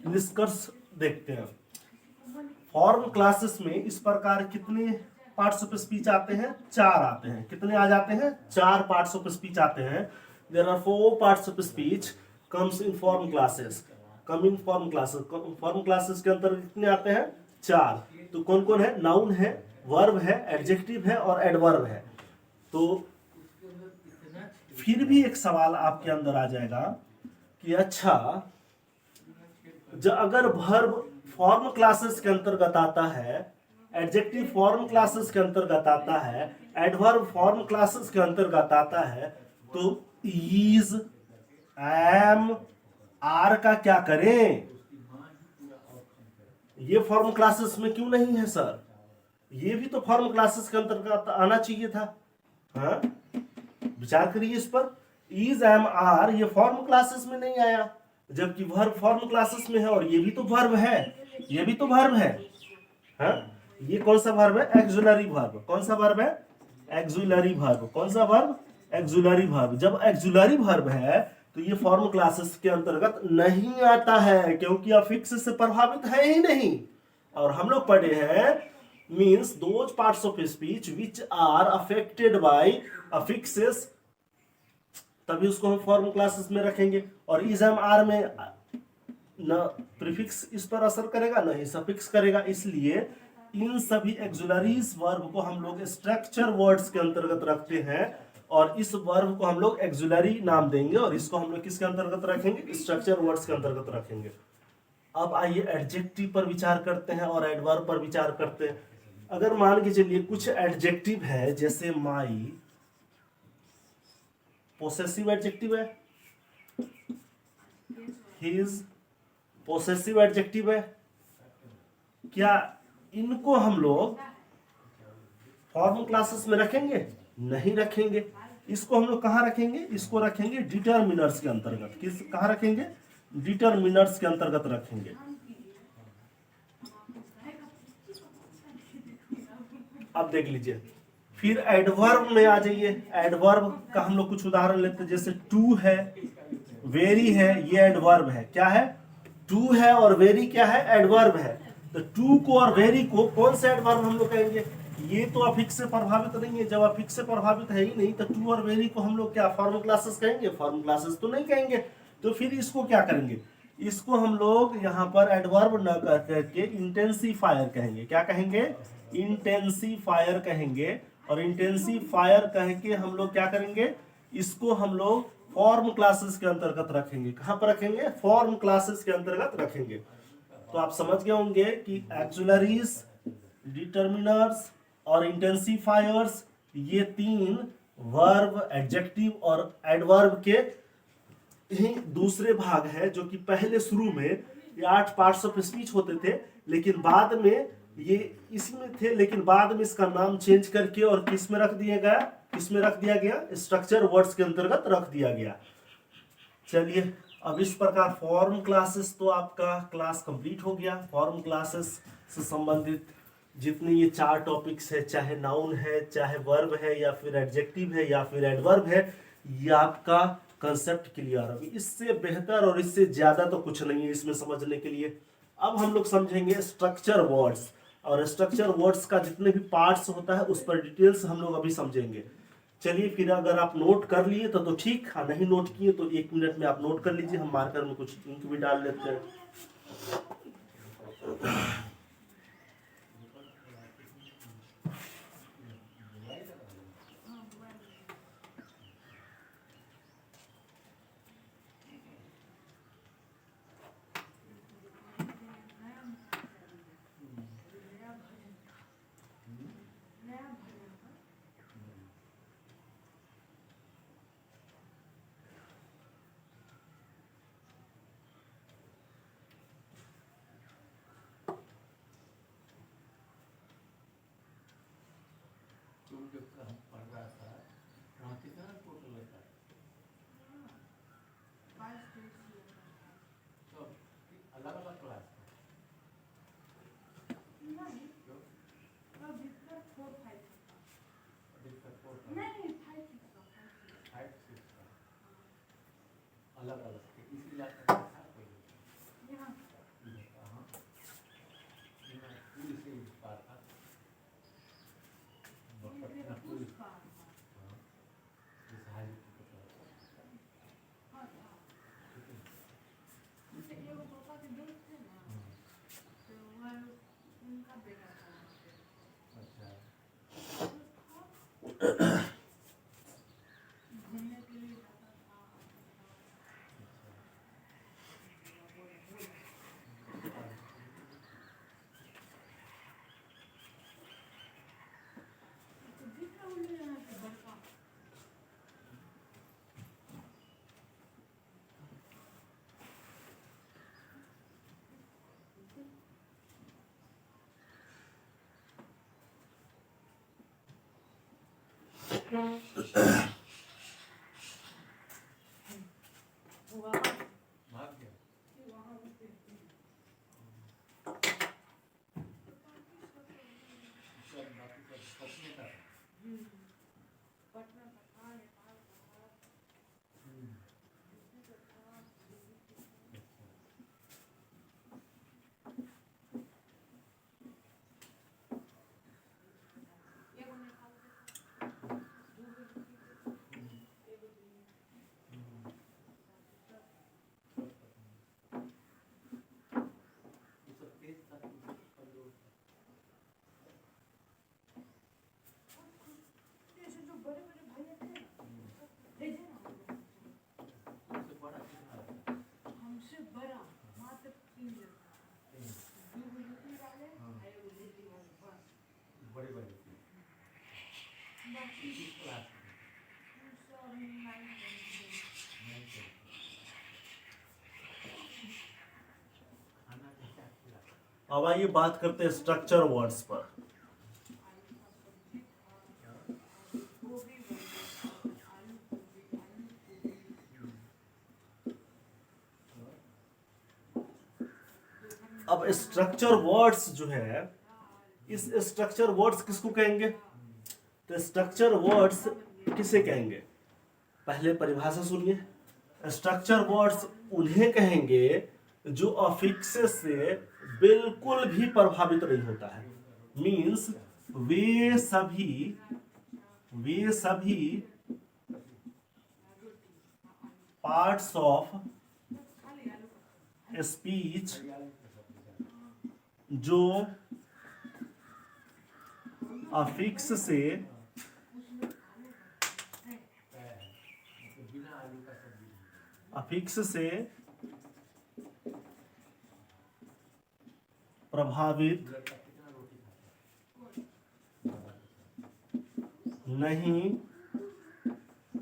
निष्कर्ष देखते हैं। फॉर्म क्लासेस में इस प्रकार कितने पार्ट्स ऑफ स्पीच आते हैं? 4 आते हैं। कितने आ जाते हैं? 4 पार्ट्स ऑफ स्पीच आते हैं। There are 4 parts of speech comes in form classes. Come in form classes. Form classes के अंतर्गत कितने आते हैं? 4। तो कौन कौन है? नाउन है, वर्ब है, एडजेक्टिव है और एडवर्ब है। तो फिर भी एक सवाल आपके अंदर आ जाएगा कि अच्छा, अगर वर्ब फॉर्म क्लासेस के अंतर्गत आता है, एडजेक्टिव फॉर्म क्लासेस के अंतर्गत आता है, एडवर्ब फॉर्म क्लासेस के अंतर्गत आता है, तो इज, एम, आर का क्या करें? ये फॉर्म क्लासेस में क्यों नहीं है सर? ये भी तो फॉर्म क्लासेस के अंतर्गत आना चाहिए था। हाँ, विचार करिए इस पर। इज, एम, आर ये फॉर्म क्लासेस में नहीं आया, जबकि वर्ब फॉर्म क्लासेस में है, और ये भी तो वर्ब है, ये भी तो वर्ब है। हाँ, ये कौन सा वर्ब है? Auxiliary verb. कौन सा वर्ब है? Auxiliary verb. कौन सा वर्ब? Auxiliary verb. जब एक्सुलरी वर्ब है तो ये फॉर्म क्लासेस के अंतर्गत नहीं आता है, क्योंकि अफिक्स से प्रभावित है ही नहीं। और हम लोग पढ़े हैं means those parts of speech which are affected by affixes, तभी उसको हम फॉर्म क्लासेस में रखेंगे। और इज, एम, आर में न प्रीफिक्स इस पर असर करेगा न ही सफिक्स करेगा, इसलिए इन सभी एक्सुलरीज वर्ब को हम लोग स्ट्रक्चर वर्ड्स के अंतर्गत रखते हैं, और इस वर्ब को हम लोग एक्सुलरी नाम देंगे, और इसको हम लोग किसके अंतर्गत रखेंगे? स्ट्रक्चर वर्ड्स के अंतर्गत रखेंगे। अब आइए एडजेक्टिव पर विचार करते हैं और एडवर्ब पर विचार करते हैं। अगर मान के चलिए कुछ एडजेक्टिव है, जैसे माई, पोसेसिव एडजेक्टिव है, हिज पोसेसिव एडजेक्टिव है, क्या इनको हम लोग फॉर्म क्लासेस में रखेंगे? नहीं रखेंगे। इसको हम लोग कहां रखेंगे? इसको रखेंगे डिटर्मिनर्स के अंतर्गत। किस कहां रखेंगे? डिटर्मिनर्स के अंतर्गत रखेंगे। अब देख लीजिए, फिर एडवर्ब में आ जाइए। एडवर्ब का हम लोग कुछ उदाहरण लेते हैं, जैसे टू है, वेरी है, ये एडवर्ब है। क्या है? टू है और वेरी क्या है? एडवर्ब है। तो टू को और वेरी को कौन सा एडवर्ब हम लोग कहेंगे? ये तो अफिक्स से प्रभावित नहीं है। जब अफिक्स से प्रभावित है ही नहीं, तो टू और वेरी को हम लोग क्या फॉर्म क्लासेस कहेंगे? फॉर्म क्लासेस तो नहीं कहेंगे। तो फिर इसको क्या करेंगे? इसको हम लोग यहाँ पर एडवर्ब न करके इंटेंसिफायर कहेंगे। क्या कहेंगे? इंटेंसिफायर कहेंगे। और इंटेंसिफायर कह के हम लोग क्या करेंगे? इसको हम लोग फॉर्म क्लासेस के अंतर्गत रखेंगे। कहां पर रखेंगे? फॉर्म क्लासेस के अंतर्गत रखेंगे। तो आप समझ गए होंगे कि एक्सुलरीज, डिटर्मिनर्स और इंटेंसिफायर्स ये 3 वर्ब, एडजेक्टिव और एडवर्ब के ही दूसरे भाग है, जो कि पहले शुरू में ये 8 पार्ट्स ऑफ स्पीच होते थे, लेकिन बाद में ये इसमें थे, लेकिन बाद में इसका नाम चेंज करके और किस में रख दिया गया? किसमें रख दिया गया? स्ट्रक्चर वर्ड्स के अंतर्गत रख दिया गया। चलिए, अब इस प्रकार फॉर्म क्लासेस तो आपका क्लास कंप्लीट हो गया। फॉर्म क्लासेस से संबंधित जितने ये 4 टॉपिक्स है, चाहे नाउन है, चाहे वर्ब है, या फिर एडजेक्टिव है, या फिर एडवर्ब है, ये आपका कंसेप्ट क्लियर है। इससे बेहतर और इससे ज्यादा तो कुछ नहीं है इसमें समझने के लिए। अब हम लोग समझेंगे स्ट्रक्चर वर्ड्स, और स्ट्रक्चर वर्ड्स का जितने भी पार्ट्स होता है उस पर डिटेल्स हम लोग अभी समझेंगे। चलिए, फिर अगर आप नोट कर लिए तो ठीक, हाँ नहीं नोट किए तो 1 मिनट में आप नोट कर लीजिए। हम मार्कर में कुछ इंक भी डाल लेते हैं। अब आइए बात करते हैं स्ट्रक्चर वर्ड्स पर। अब स्ट्रक्चर वर्ड्स जो है, इस स्ट्रक्चर वर्ड्स किसको कहेंगे? तो स्ट्रक्चर वर्ड्स किसे कहेंगे? पहले परिभाषा सुनिए। स्ट्रक्चर वर्ड्स उन्हें कहेंगे जो अफिक्स से बिल्कुल भी प्रभावित नहीं होता है। मीन्स वे सभी पार्ट्स ऑफ स्पीच जो अफिक्स से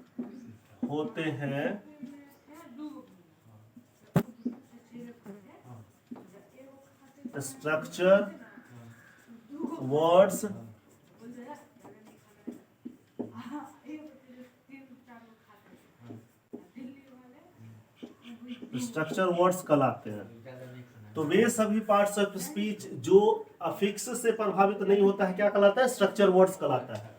प्रभावित नहीं होते हैं, स्ट्रक्चर वर्ड्स कहलाते हैं। तो वे सभी पार्ट्स ऑफ स्पीच जो अफिक्स से प्रभावित नहीं होता है क्या कहलाता है? स्ट्रक्चर वर्ड्स कहलाता है।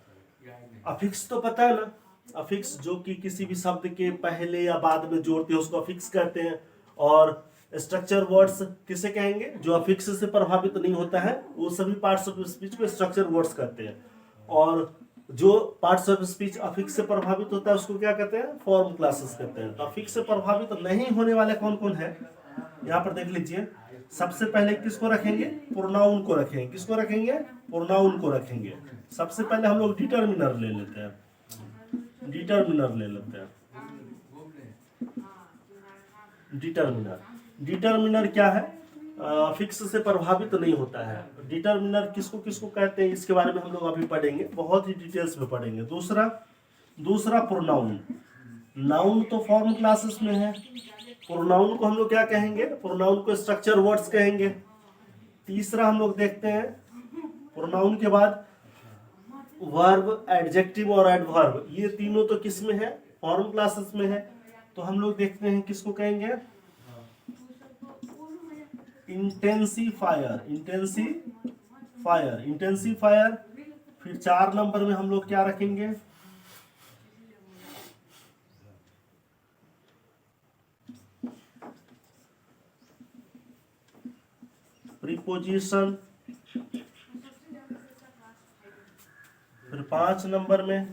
अफिक्स तो पता है ना, अफिक्स जो कि किसी भी शब्द के पहले या बाद में जोड़ते हैं उसको अफिक्स कहते हैं। और स्ट्रक्चर वर्ड्स किसे कहेंगे? जो अफिक्स से प्रभावित नहीं होता है, वो सभी पार्ट्स ऑफ स्पीच को स्ट्रक्चर वर्ड्स कहते हैं। और जो पार्ट्स ऑफ स्पीच अफिक्स से प्रभावित होता है उसको क्या कहते हैं? फॉर्म क्लासेस कहते हैं। तो अफिक्स से प्रभावित नहीं होने वाले कौन कौन है यहाँ पर देख लीजिए। सबसे पहले किसको रखेंगे? प्रोनाउन को रखेंगे। किसको रखेंगे? प्रोनाउन को रखेंगे। सबसे पहले हम लोग डिटरमिनर ले लेते हैं। डिटरमिनर क्या है? फिक्स से प्रभावित नहीं होता है। डिटरमिनर किसको किसको कहते हैं इसके बारे में हम लोग अभी पढ़ेंगे, बहुत ही डिटेल्स में पढ़ेंगे। दूसरा प्रोनाउन। नाउन तो फॉर्म क्लासेस में है, प्रोनाउन को हम लोग क्या कहेंगे? प्रोनाउन को स्ट्रक्चर वर्ड्स कहेंगे। तीसरा हम लोग देखते हैं प्रोनाउन के बाद वर्ब, एडजेक्टिव और एडवर्ब, ये तीनों तो किस में है? फॉर्म क्लासेस में है। तो हम लोग देखते हैं किसको कहेंगे? इंटेंसिफायर। फिर 4 नंबर में हम लोग क्या रखेंगे? प्रीपोजिशन, फिर 5 नंबर में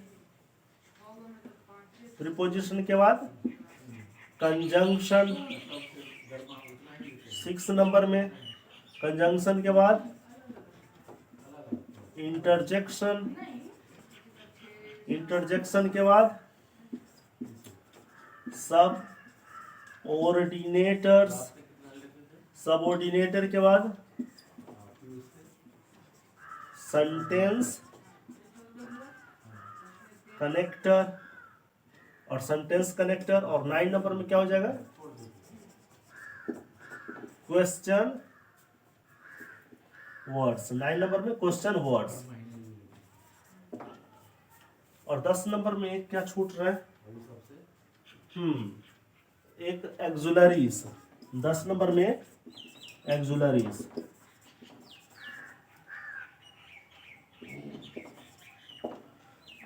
प्रीपोजिशन के बाद कंजंक्शन, 6 नंबर में कंजंक्शन के बाद इंटरजेक्शन, इंटरजेक्शन के बाद सब ऑर्डिनेटर्स, सब ऑर्डिनेटर के बाद सेंटेंस कनेक्टर और सेंटेंस कनेक्टर, और 9 नंबर में क्या हो जाएगा, क्वेश्चन वर्ड्स। 9 नंबर में क्वेश्चन वर्ड्स। और 10 नंबर में एक क्या छूट रहा है, एक एक्सुलरीज। 10 नंबर में एक्सुलरीज।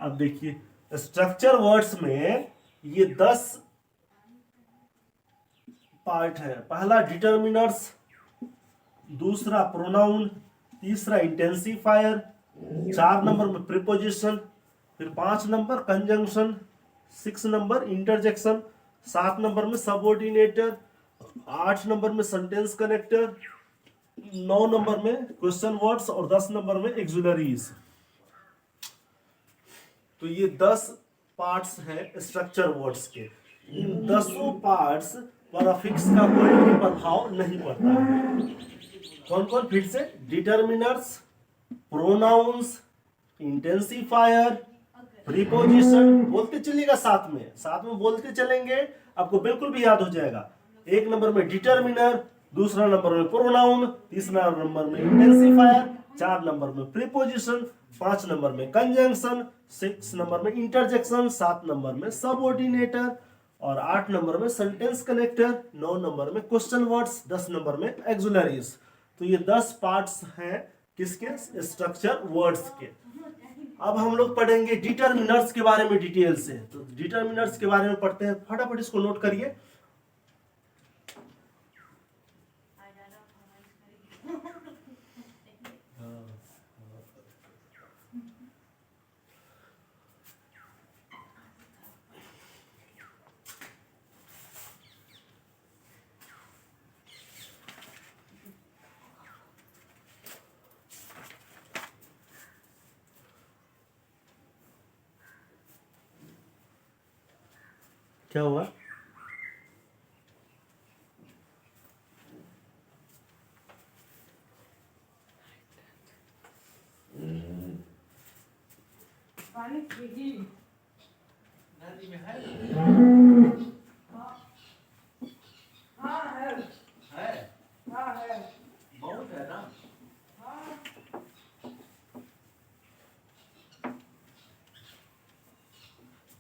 अब देखिए स्ट्रक्चर वर्ड्स में ये 10 पार्ट है। पहला डिटर्मिनर्स, दूसरा प्रोनाउन, तीसरा इंटेंसिफायर, 4 नंबर में प्रीपोजिशन, फिर 5 number conjunction, 6 number interjection, 7 number में सबऑर्डिनेटर, 8 नंबर में सेंटेंस कनेक्टर, 9 नंबर में क्वेश्चन वर्ड्स और 10 नंबर में एक्सुलरीज। तो ये 10 पार्ट्स हैं स्ट्रक्चर वर्ड्स के। इन 10 पार्ट्स पर अफिक्स का कोई भी प्रभाव नहीं पड़ता है। कौन कौन फिर से, डिटर्मिनर्स, प्रोनाउंस, इंटेंसिफायर, प्रीपोजिशन। बोलते चलिएगा साथ में बोलते चलेंगे, आपको बिल्कुल भी याद हो जाएगा। 1 नंबर में डिटर्मिनर, दूसरा नंबर में प्रोनाउन, तीसरा नंबर में इंटेंसिफायर, 4 नंबर में प्रीपोजिशन, 5 नंबर में कंजंक्शन, 6 नंबर में इंटरजेक्शन, 7 नंबर में सबऑर्डिनेटर और 8 नंबर में सेंटेंस कनेक्टर, 9 नंबर में क्वेश्चन वर्ड्स, 10 नंबर में एक्सुलरीज। तो ये 10 पार्ट्स हैं किसके, स्ट्रक्चर वर्ड्स के। अब हम लोग पढ़ेंगे डिटर्मिनर्स के बारे में डिटेल से। तो डिटर्मिनर्स के बारे में पढ़ते हैं, फटाफट इसको नोट करिए। क्या हुआ, पानी पीगी नदी में है। हाँ है, हाँ है, बहुत है ना। हाँ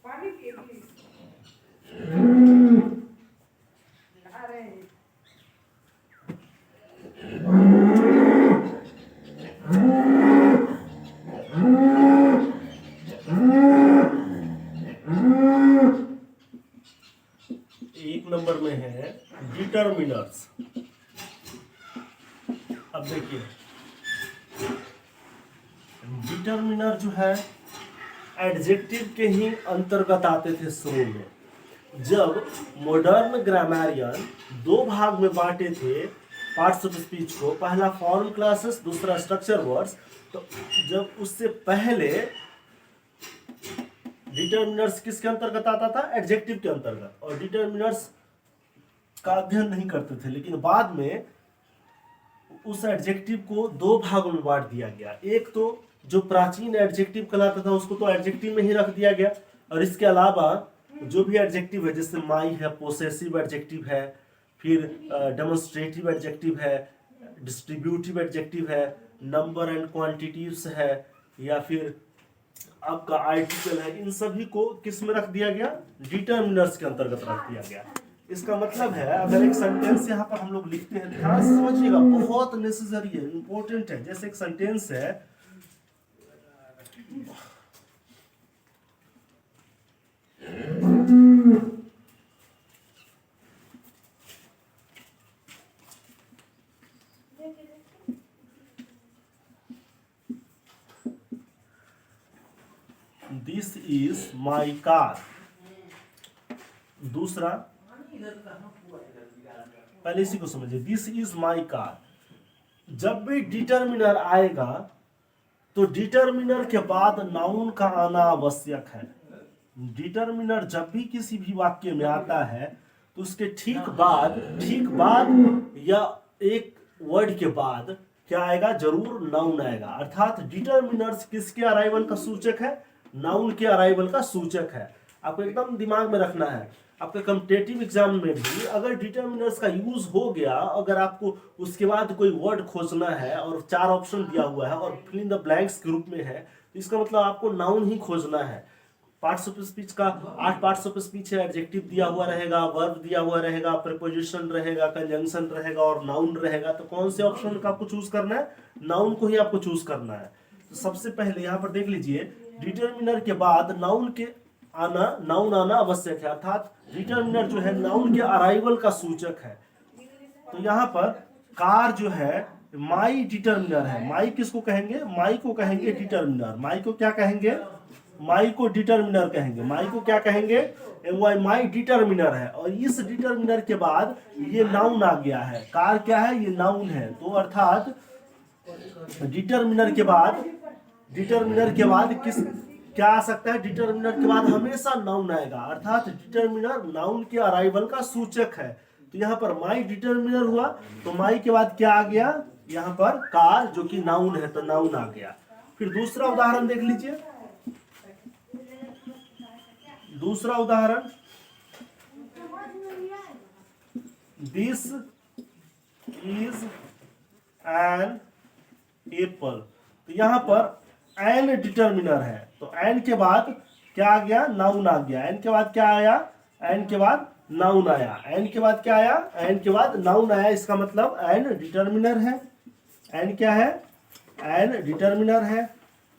पानी पीगी नहा रहे हैं। एक नंबर में है डिटर्मिनर्स। अब देखिए डिटर्मिनर जो है एडजेक्टिव के ही अंतर्गत आते थे शुरू में। जब मॉडर्न ग्रामरियन 2 भाग में बांटे थे पार्ट्स ऑफ स्पीच को, पहला फॉर्म क्लासेस, दूसरा स्ट्रक्चर वर्ड्स, तो जब उससे पहले डिटर्मिनर्स किसके अंतर्गत आता था, एडजेक्टिव के अंतर्गत, और डिटर्मिनर्स का अध्ययन नहीं करते थे। लेकिन बाद में उस एडजेक्टिव को 2 भागों में बांट दिया गया। एक तो जो प्राचीन एडजेक्टिव कहलाता था उसको तो एडजेक्टिव में ही रख दिया गया, और इसके अलावा जो भी एडजेक्टिव है, जैसे माई है, पोसेसिव एडजेक्टिव है, फिर डेमोन्स्ट्रेटिव एडजेक्टिव है, डिस्ट्रीब्यूटिव एडजेक्टिव है, नंबर एंड क्वांटिटीव्स है, या फिर आपका आर्टिकल है, इन सभी को किस में रख दिया गया, डिटर्मिनर्स के अंतर्गत रख दिया गया। इसका मतलब है अगर एक सेंटेंस यहाँ पर हम लोग लिखते हैं, ध्यान से समझिएगा, बहुत नेसेसरी है, इंपॉर्टेंट है। जैसे एक सेंटेंस है, दिस इज माई कार। दूसरा, पहले इसी को समझिए, दिस इज माई कार। जब भी डिटर्मिनर आएगा तो डिटर्मिनर के बाद नाउन का आना आवश्यक है। डिटर्मिनर जब भी किसी भी वाक्य में आता है तो उसके ठीक बाद या एक वर्ड के बाद क्या आएगा, जरूर नाउन आएगा। अर्थात डिटर्मिनर्स किसके अराइवल का सूचक है, नाउन के अराइवल का सूचक है। आपको एकदम दिमाग में रखना है। आपके कॉम्पिटेटिव एग्जाम में भी अगर डिटर्मिनर्स का यूज हो गया, अगर आपको उसके बाद कोई वर्ड खोजना है और 4 ऑप्शन दिया हुआ है और फिल इन द ब्लैंक्स के रूप में है, तो इसका मतलब आपको नाउन ही खोजना है। पार्ट्स ऑफ स्पीच का 8 पार्ट्स ऑफ स्पीच है। एडजेक्टिव दिया हुआ रहेगा, वर्ब दिया हुआ रहेगा, प्रीपोजिशन रहेगा, कंजंक्शन रहेगा और नाउन रहेगा। तो कौन से ऑप्शन का आपको चूज करना है, नाउन को ही आपको चूज करना है। तो सबसे पहले यहाँ पर देख लीजिए, डिटर्मिनर के बाद नाउन आना आवश्यक है। अर्थात डिटर्मिनर जो है नाउन के अराइवल का सूचक है। तो यहाँ पर कार जो है माई डिटर्मिनर है। माई किसको कहेंगे, माई को कहेंगे डिटर्मिनर। माई को क्या कहेंगे, माई को डिटर्मिनर कहेंगे। माई को क्या कहेंगे, माई डिटर्मिनर है। और इस डिटर्मिनर के बाद ये नाउन आ गया है। कार क्या है, ये नाउन है। तो अर्थात डिटर्मिनर के बाद किस क्या आ सकता है, डिटर्मिनर के बाद हमेशा नाउन आएगा। अर्थात डिटर्मिनर नाउन के अराइवल का सूचक है। तो यहाँ पर माई डिटर्मिनर हुआ, तो माई के बाद क्या आ गया, यहाँ पर कार जो कि नाउन है, तो नाउन आ गया। फिर दूसरा उदाहरण देख लीजिए। दूसरा उदाहरण, दिस इज एन एप्पल। तो यहां पर एन डिटर्मिनर है, तो एन के बाद क्या आ गया, नाउन आ गया। एन के बाद क्या आया, एन के बाद नाउन आया। एन के बाद क्या आया, एन के बाद नाउन आया। इसका मतलब एन डिटर्मिनर है। एन क्या है, एन डिटर्मिनर है।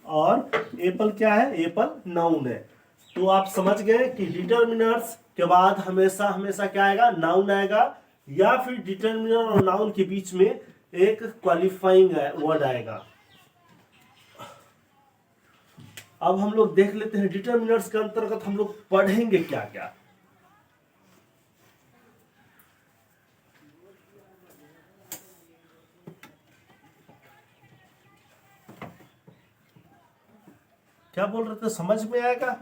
और एप्पल क्या है, एप्पल नाउन है। तो आप समझ गए कि डिटर्मिनर्स के बाद हमेशा हमेशा क्या आएगा, नाउन आएगा, या फिर डिटर्मिनर और नाउन के बीच में एक क्वालिफाइंग वर्ड आएगा। अब हम लोग देख लेते हैं डिटर्मिनर्स के अंतर्गत हम लोग पढ़ेंगे क्या क्या। क्या बोल रहे थे, समझ में आएगा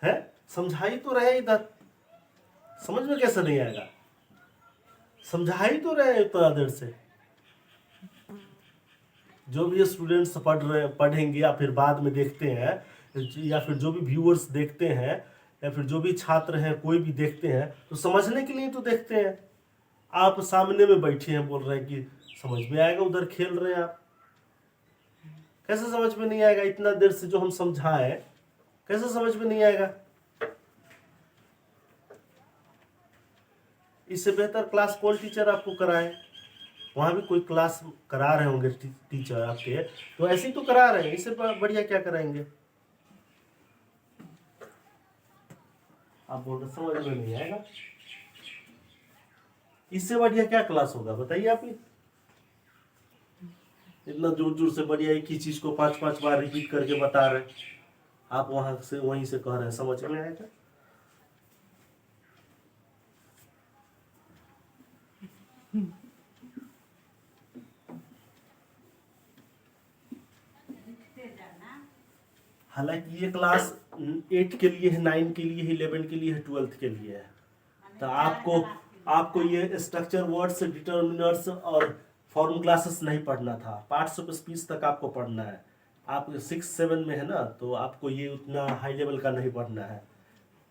है, समझाई तो रहे इधर, समझ में कैसे नहीं आएगा, समझाई तो रहे इतना देर से। जो भी स्टूडेंट्स पढ़ेंगे या फिर बाद में देखते हैं, या फिर जो भी व्यूअर्स देखते हैं, या फिर जो भी छात्र हैं कोई भी देखते हैं, तो समझने के लिए तो देखते हैं। आप सामने में बैठे हैं, बोल रहे हैं कि समझ में आएगा, उधर खेल रहे हैं आप। कैसे समझ में नहीं आएगा, इतना देर से जो हम समझाएं, कैसे समझ में नहीं आएगा। इससे बेहतर क्लास कौन टीचर आपको कराए, वहां भी कोई क्लास करा रहे होंगे टीचर आपके, तो ऐसे ही तो करा रहे हैं, इससे बढ़िया क्या कराएंगे। आप बोल रहे समझ में नहीं आएगा, इससे बढ़िया क्या क्लास होगा बताइए आप ही। इतना जोर जोर से बढ़िया एक ही चीज को 5-5 बार रिपीट करके बता रहे, आप वहीं से कह रहे हैं समझ में आएगा। हालांकि ये क्लास 8 के लिए है, 9 के लिए है, 11 के लिए है, 12th के लिए है। तो आपको ये स्ट्रक्चर वर्ड्स, डिटर्मिनर्स और फॉर्म क्लासेस नहीं पढ़ना था। पार्ट्स ऑफ स्पीच तक आपको पढ़ना है। आप 6-7 में है ना, तो आपको ये उतना हाई लेवल का नहीं पढ़ना है।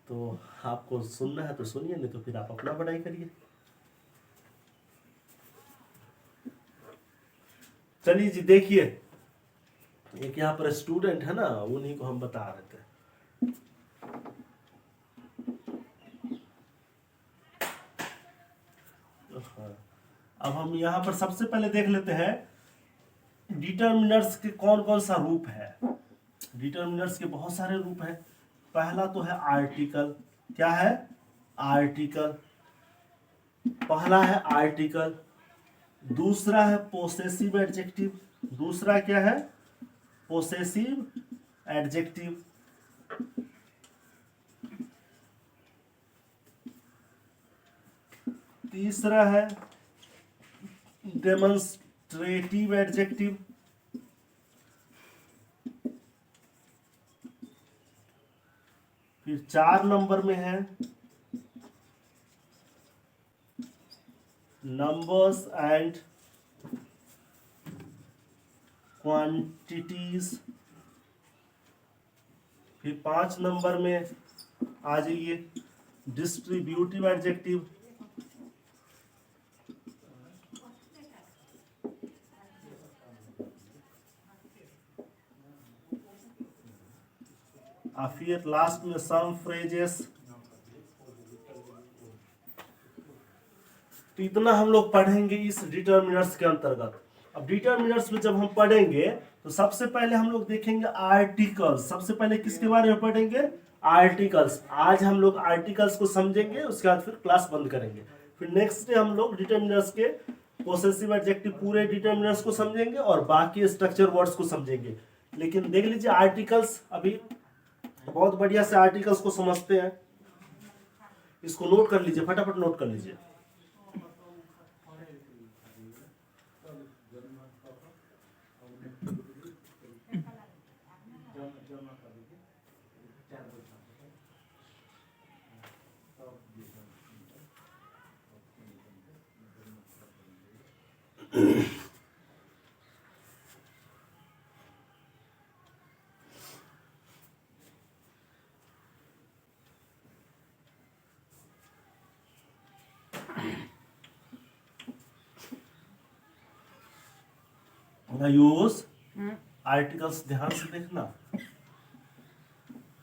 तो आपको सुनना है तो सुनिए, नहीं तो फिर आप अपना पढ़ाई करिए। चलिए जी, देखिए एक यहाँ पर स्टूडेंट है ना, उन्हीं को हम बता रहे थे। अब हम यहाँ पर सबसे पहले देख लेते हैं डिटर्मिनर्स के कौन कौन सा रूप है। डिटर्मिनर्स के बहुत सारे रूप हैं। पहला तो है आर्टिकल। क्या है, आर्टिकल। पहला है आर्टिकल। दूसरा है पोसेसिव एडजेक्टिव। दूसरा क्या है, पोसेसिव एडजेक्टिव। तीसरा है डेमोन्स्ट्रेटिव एडजेक्टिव। फिर 4 नंबर में है नंबर्स एंड क्वांटिटीज। फिर 5 नंबर में आ जाइए डिस्ट्रीब्यूटिव एडजेक्टिव। फिर लास्ट में सम फ्रेजेस। तो इतना हम लोग पढ़ेंगे इस डिटर्मिनर्स के अंतर्गत। अब डिटर्मिनर्स में जब हम पढ़ेंगे तो सबसे पहले हम लोग देखेंगे आर्टिकल्स। सबसे पहले किसके बारे में पढ़ेंगे? आर्टिकल्स। आज हम लोग आर्टिकल्स को समझेंगे, उसके बाद फिर क्लास बंद करेंगे। फिर नेक्स्ट डे हम लोग डिटर्मिनर्स के पोसेसिव एडजेक्टिव पूरे डिटर्मिनर्स को समझेंगे और बाकी स्ट्रक्चर वर्ड्स को समझेंगे। लेकिन देख लीजिए आर्टिकल्स, अभी बहुत बढ़िया से आर्टिकल्स को समझते हैं। इसको नोट कर लीजिए, फटाफट नोट कर लीजिए। यूज आर्टिकल्स, ध्यान से देखना।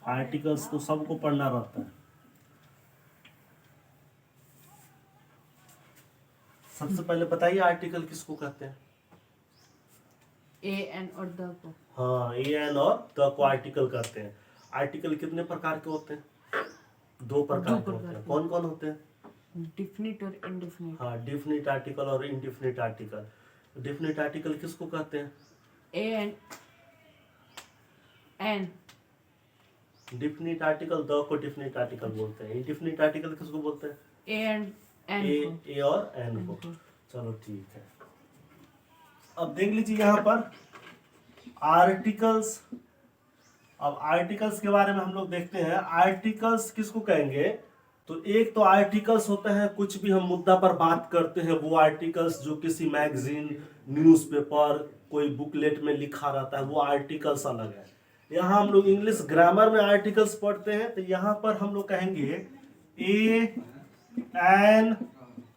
आर्टिकल्स तो सबको पढ़ना रहता है। सबसे पहले बताइए आर्टिकल किसको कहते हैं? ए एन और द को। हाँ, ए एन और द को आर्टिकल कहते हैं। आर्टिकल कितने प्रकार के होते हैं? 2 प्रकार के होते हैं। कौन कौन होते हैं? डिफिनिट और इनडिफिनिट। हाँ, डिफिनिट आर्टिकल और इनडिफिनिट आर्टिकल। डिफिनिट आर्टिकल किसको कहते हैं? A N. Definite article the को डिफिनिट आर्टिकल बोलते हैं। इनडिफिनिट आर्टिकल किसको बोलते हैं? ए एंड एन को। ए और एन को। चलो ठीक है। अब देख लीजिए यहाँ पर आर्टिकल्स। अब आर्टिकल्स के बारे में हम लोग देखते हैं। आर्टिकल्स किसको कहेंगे? तो एक तो आर्टिकल्स होता है कुछ भी हम मुद्दा पर बात करते हैं, वो आर्टिकल्स जो किसी मैगजीन, न्यूज़पेपर, कोई बुकलेट में लिखा रहता है, वो आर्टिकल्स अलग है। यहाँ हम लोग इंग्लिश ग्रामर में आर्टिकल्स पढ़ते हैं, तो यहाँ पर हम लोग कहेंगे ए एन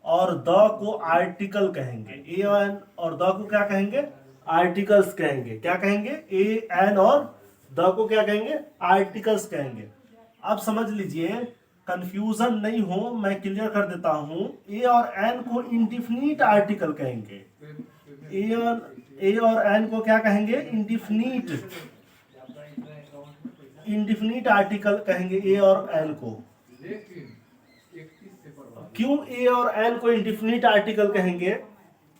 और द को आर्टिकल कहेंगे। ए एन और द को क्या कहेंगे? आर्टिकल्स कहेंगे। क्या कहेंगे? ए एन और द को क्या कहेंगे? आर्टिकल्स कहेंगे। अब समझ लीजिए, कंफ्यूजन नहीं हो, मैं क्लियर कर देता हूं। ए और एन को इंडिफिनिट आर्टिकल कहेंगे। ए और एन को क्या कहेंगे? इंडिफिनिट आर्टिकल कहेंगे ए और एन को। क्यों ए और एन को इंडिफिनिट आर्टिकल कहेंगे,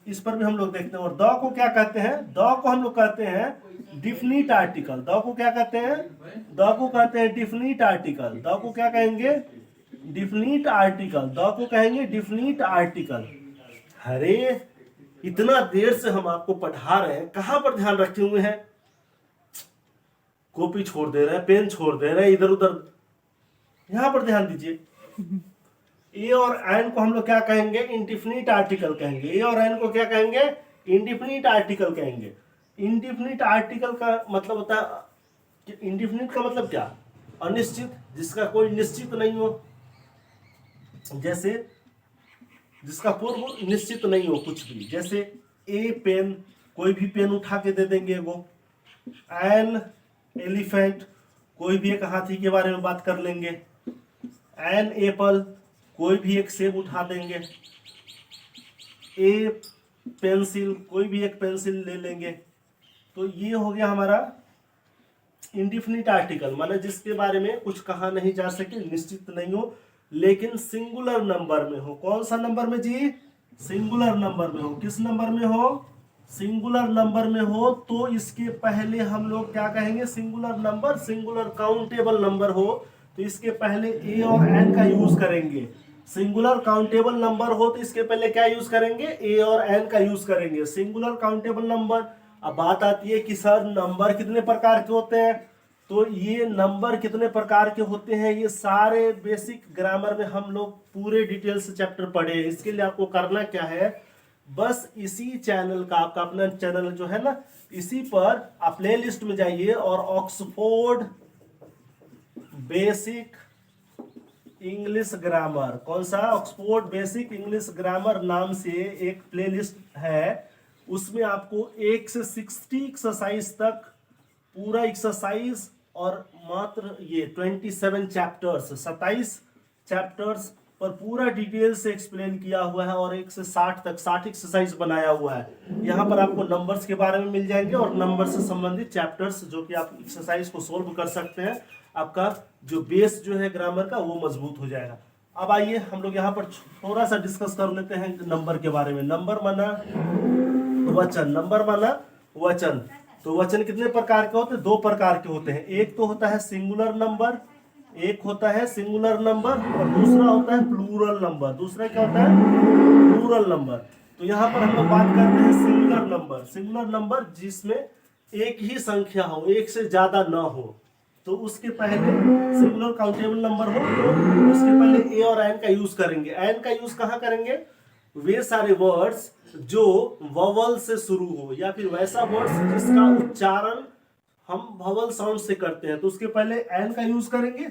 इस पर भी हम लोग देखते हैं। और द को क्या कहते हैं? द को हम लोग कहते हैं डिफिनिट आर्टिकल। द को क्या कहते हैं? द को कहते हैं डिफिनिट आर्टिकल। द को क्या कहेंगे? Definite article. द को कहेंगे डिफिनिट आर्टिकल। अरे इतना देर से हम आपको पढ़ा रहे हैं, कहां पर ध्यान रखे हुए हैं? कॉपी छोड़ दे रहे हैं, पेन छोड़ दे रहे हैं, इधर उधर। यहां पर ध्यान दीजिए। ए और एन को हम लोग क्या कहेंगे? इंडिफिनिट आर्टिकल कहेंगे। ए और एन को क्या कहेंगे? इंडिफिनिट आर्टिकल कहेंगे। इंडिफिनिट आर्टिकल का मतलब होता है, इंडिफिनिट का मतलब क्या? अनिश्चित, जिसका कोई निश्चित नहीं हो। जैसे जिसका पूर्व निश्चित नहीं हो कुछ भी। जैसे ए पेन, कोई भी पेन उठा के दे देंगे वो। एन एलिफेंट, कोई भी एक हाथी के बारे में बात कर लेंगे। एन एप्पल, कोई भी एक सेब उठा देंगे। ए पेंसिल, कोई भी एक पेंसिल ले लेंगे। तो ये हो गया हमारा इंडिफिनिट आर्टिकल, माने जिसके बारे में कुछ कहा नहीं जा सके, निश्चित नहीं हो, लेकिन सिंगुलर नंबर में हो। कौन सा नंबर में जी? सिंगुलर नंबर में हो। किस नंबर में हो? सिंगुलर नंबर में हो तो इसके पहले हम लोग क्या कहेंगे, singular number, singular countable number हो तो इसके पहले ए और एन का यूज करेंगे। सिंगुलर काउंटेबल नंबर हो तो इसके पहले क्या यूज करेंगे, ए और एन का यूज करेंगे। सिंगुलर काउंटेबल नंबर, अब बात आती है कि सर नंबर कितने प्रकार के होते हैं, तो ये नंबर कितने प्रकार के होते हैं ये सारे बेसिक ग्रामर में हम लोग पूरे डिटेल से चैप्टर पढ़े हैं। इसके लिए आपको करना क्या है, बस इसी चैनल का, आपका अपना चैनल जो है ना, इसी पर आप प्ले लिस्ट में जाइए और ऑक्सफोर्ड बेसिक इंग्लिश ग्रामर, कौन सा, ऑक्सफोर्ड बेसिक इंग्लिश ग्रामर नाम से एक प्लेलिस्ट है, उसमें आपको 1 से 60 एक्सरसाइज तक पूरा एक्सरसाइज और मात्र ये 27 चैप्टर्स, 27 चैप्टर्स पर पूरा डिटेल से एक्सप्लेन किया हुआ है और 1 से 60 तक 60 एक्सरसाइज बनाया हुआ है। यहाँ पर आपको नंबर्स के बारे में मिल जाएंगे और नंबर से संबंधित चैप्टर्स जो कि आप एक्सरसाइज को सोल्व कर सकते हैं। आपका जो बेस जो है ग्रामर का वो मजबूत हो जाएगा। अब आइए हम लोग यहाँ पर थोड़ा सा डिस्कस कर लेते हैं नंबर के बारे में। नंबर माना वचन, नंबर माना वचन। तो वचन कितने प्रकार के होते हैं, 2 प्रकार के होते हैं। एक तो होता है सिंगुलर नंबर, एक होता है सिंगुलर नंबर और दूसरा होता है प्लूरल नंबर। दूसरा क्या होता है, प्लूरल नंबर। तो यहाँ पर हम लोग बात करते हैं सिंगुलर नंबर। सिंगुलर नंबर जिसमें एक ही संख्या हो, एक से ज्यादा ना हो, तो उसके पहले सिंगुलर काउंटेबल नंबर हो तो उसके पहले ए और एन का यूज करेंगे। एन का यूज कहाँ करेंगे, वे सारे वर्ड्स जो वॉवल से शुरू हो या फिर वैसा वर्ड्स जिसका उच्चारण हम वॉवल साउंड से करते हैं, तो उसके पहले एन का यूज करेंगे।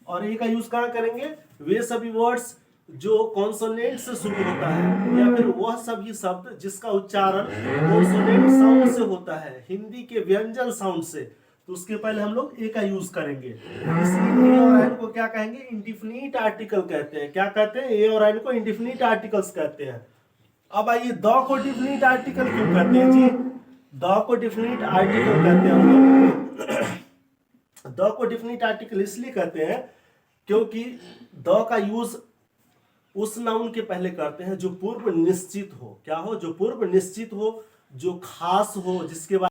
और ए का यूज कहाँ करेंगे, वे सभी वर्ड्स जो कॉन्सोनेंट से शुरू होता है या फिर वह सभी शब्द जिसका उच्चारण कॉन्सोनेंट साउंड से होता है, हिंदी के व्यंजन साउंड से, तो उसके पहले हम लोग ए का यूज करेंगे। इसलिए ए और एन को क्या कहेंगे, इंडिफिनिट आर्टिकल कहते हैं। क्या कहते हैं, ए और एन को इंडिफिनिट आर्टिकल्स कहते हैं। अब आइए द को डिफिनिट आर्टिकल क्यों कहते हैं जी, द को डिफिनिट आर्टिकल कहते हैं हम लोग। द को डिफिनिट आर्टिकल इसलिए कहते हैं क्योंकि द का यूज उस नाउन के पहले करते हैं जो पूर्व निश्चित हो। क्या हो, जो पूर्व निश्चित हो, जो खास हो, जिसके बाद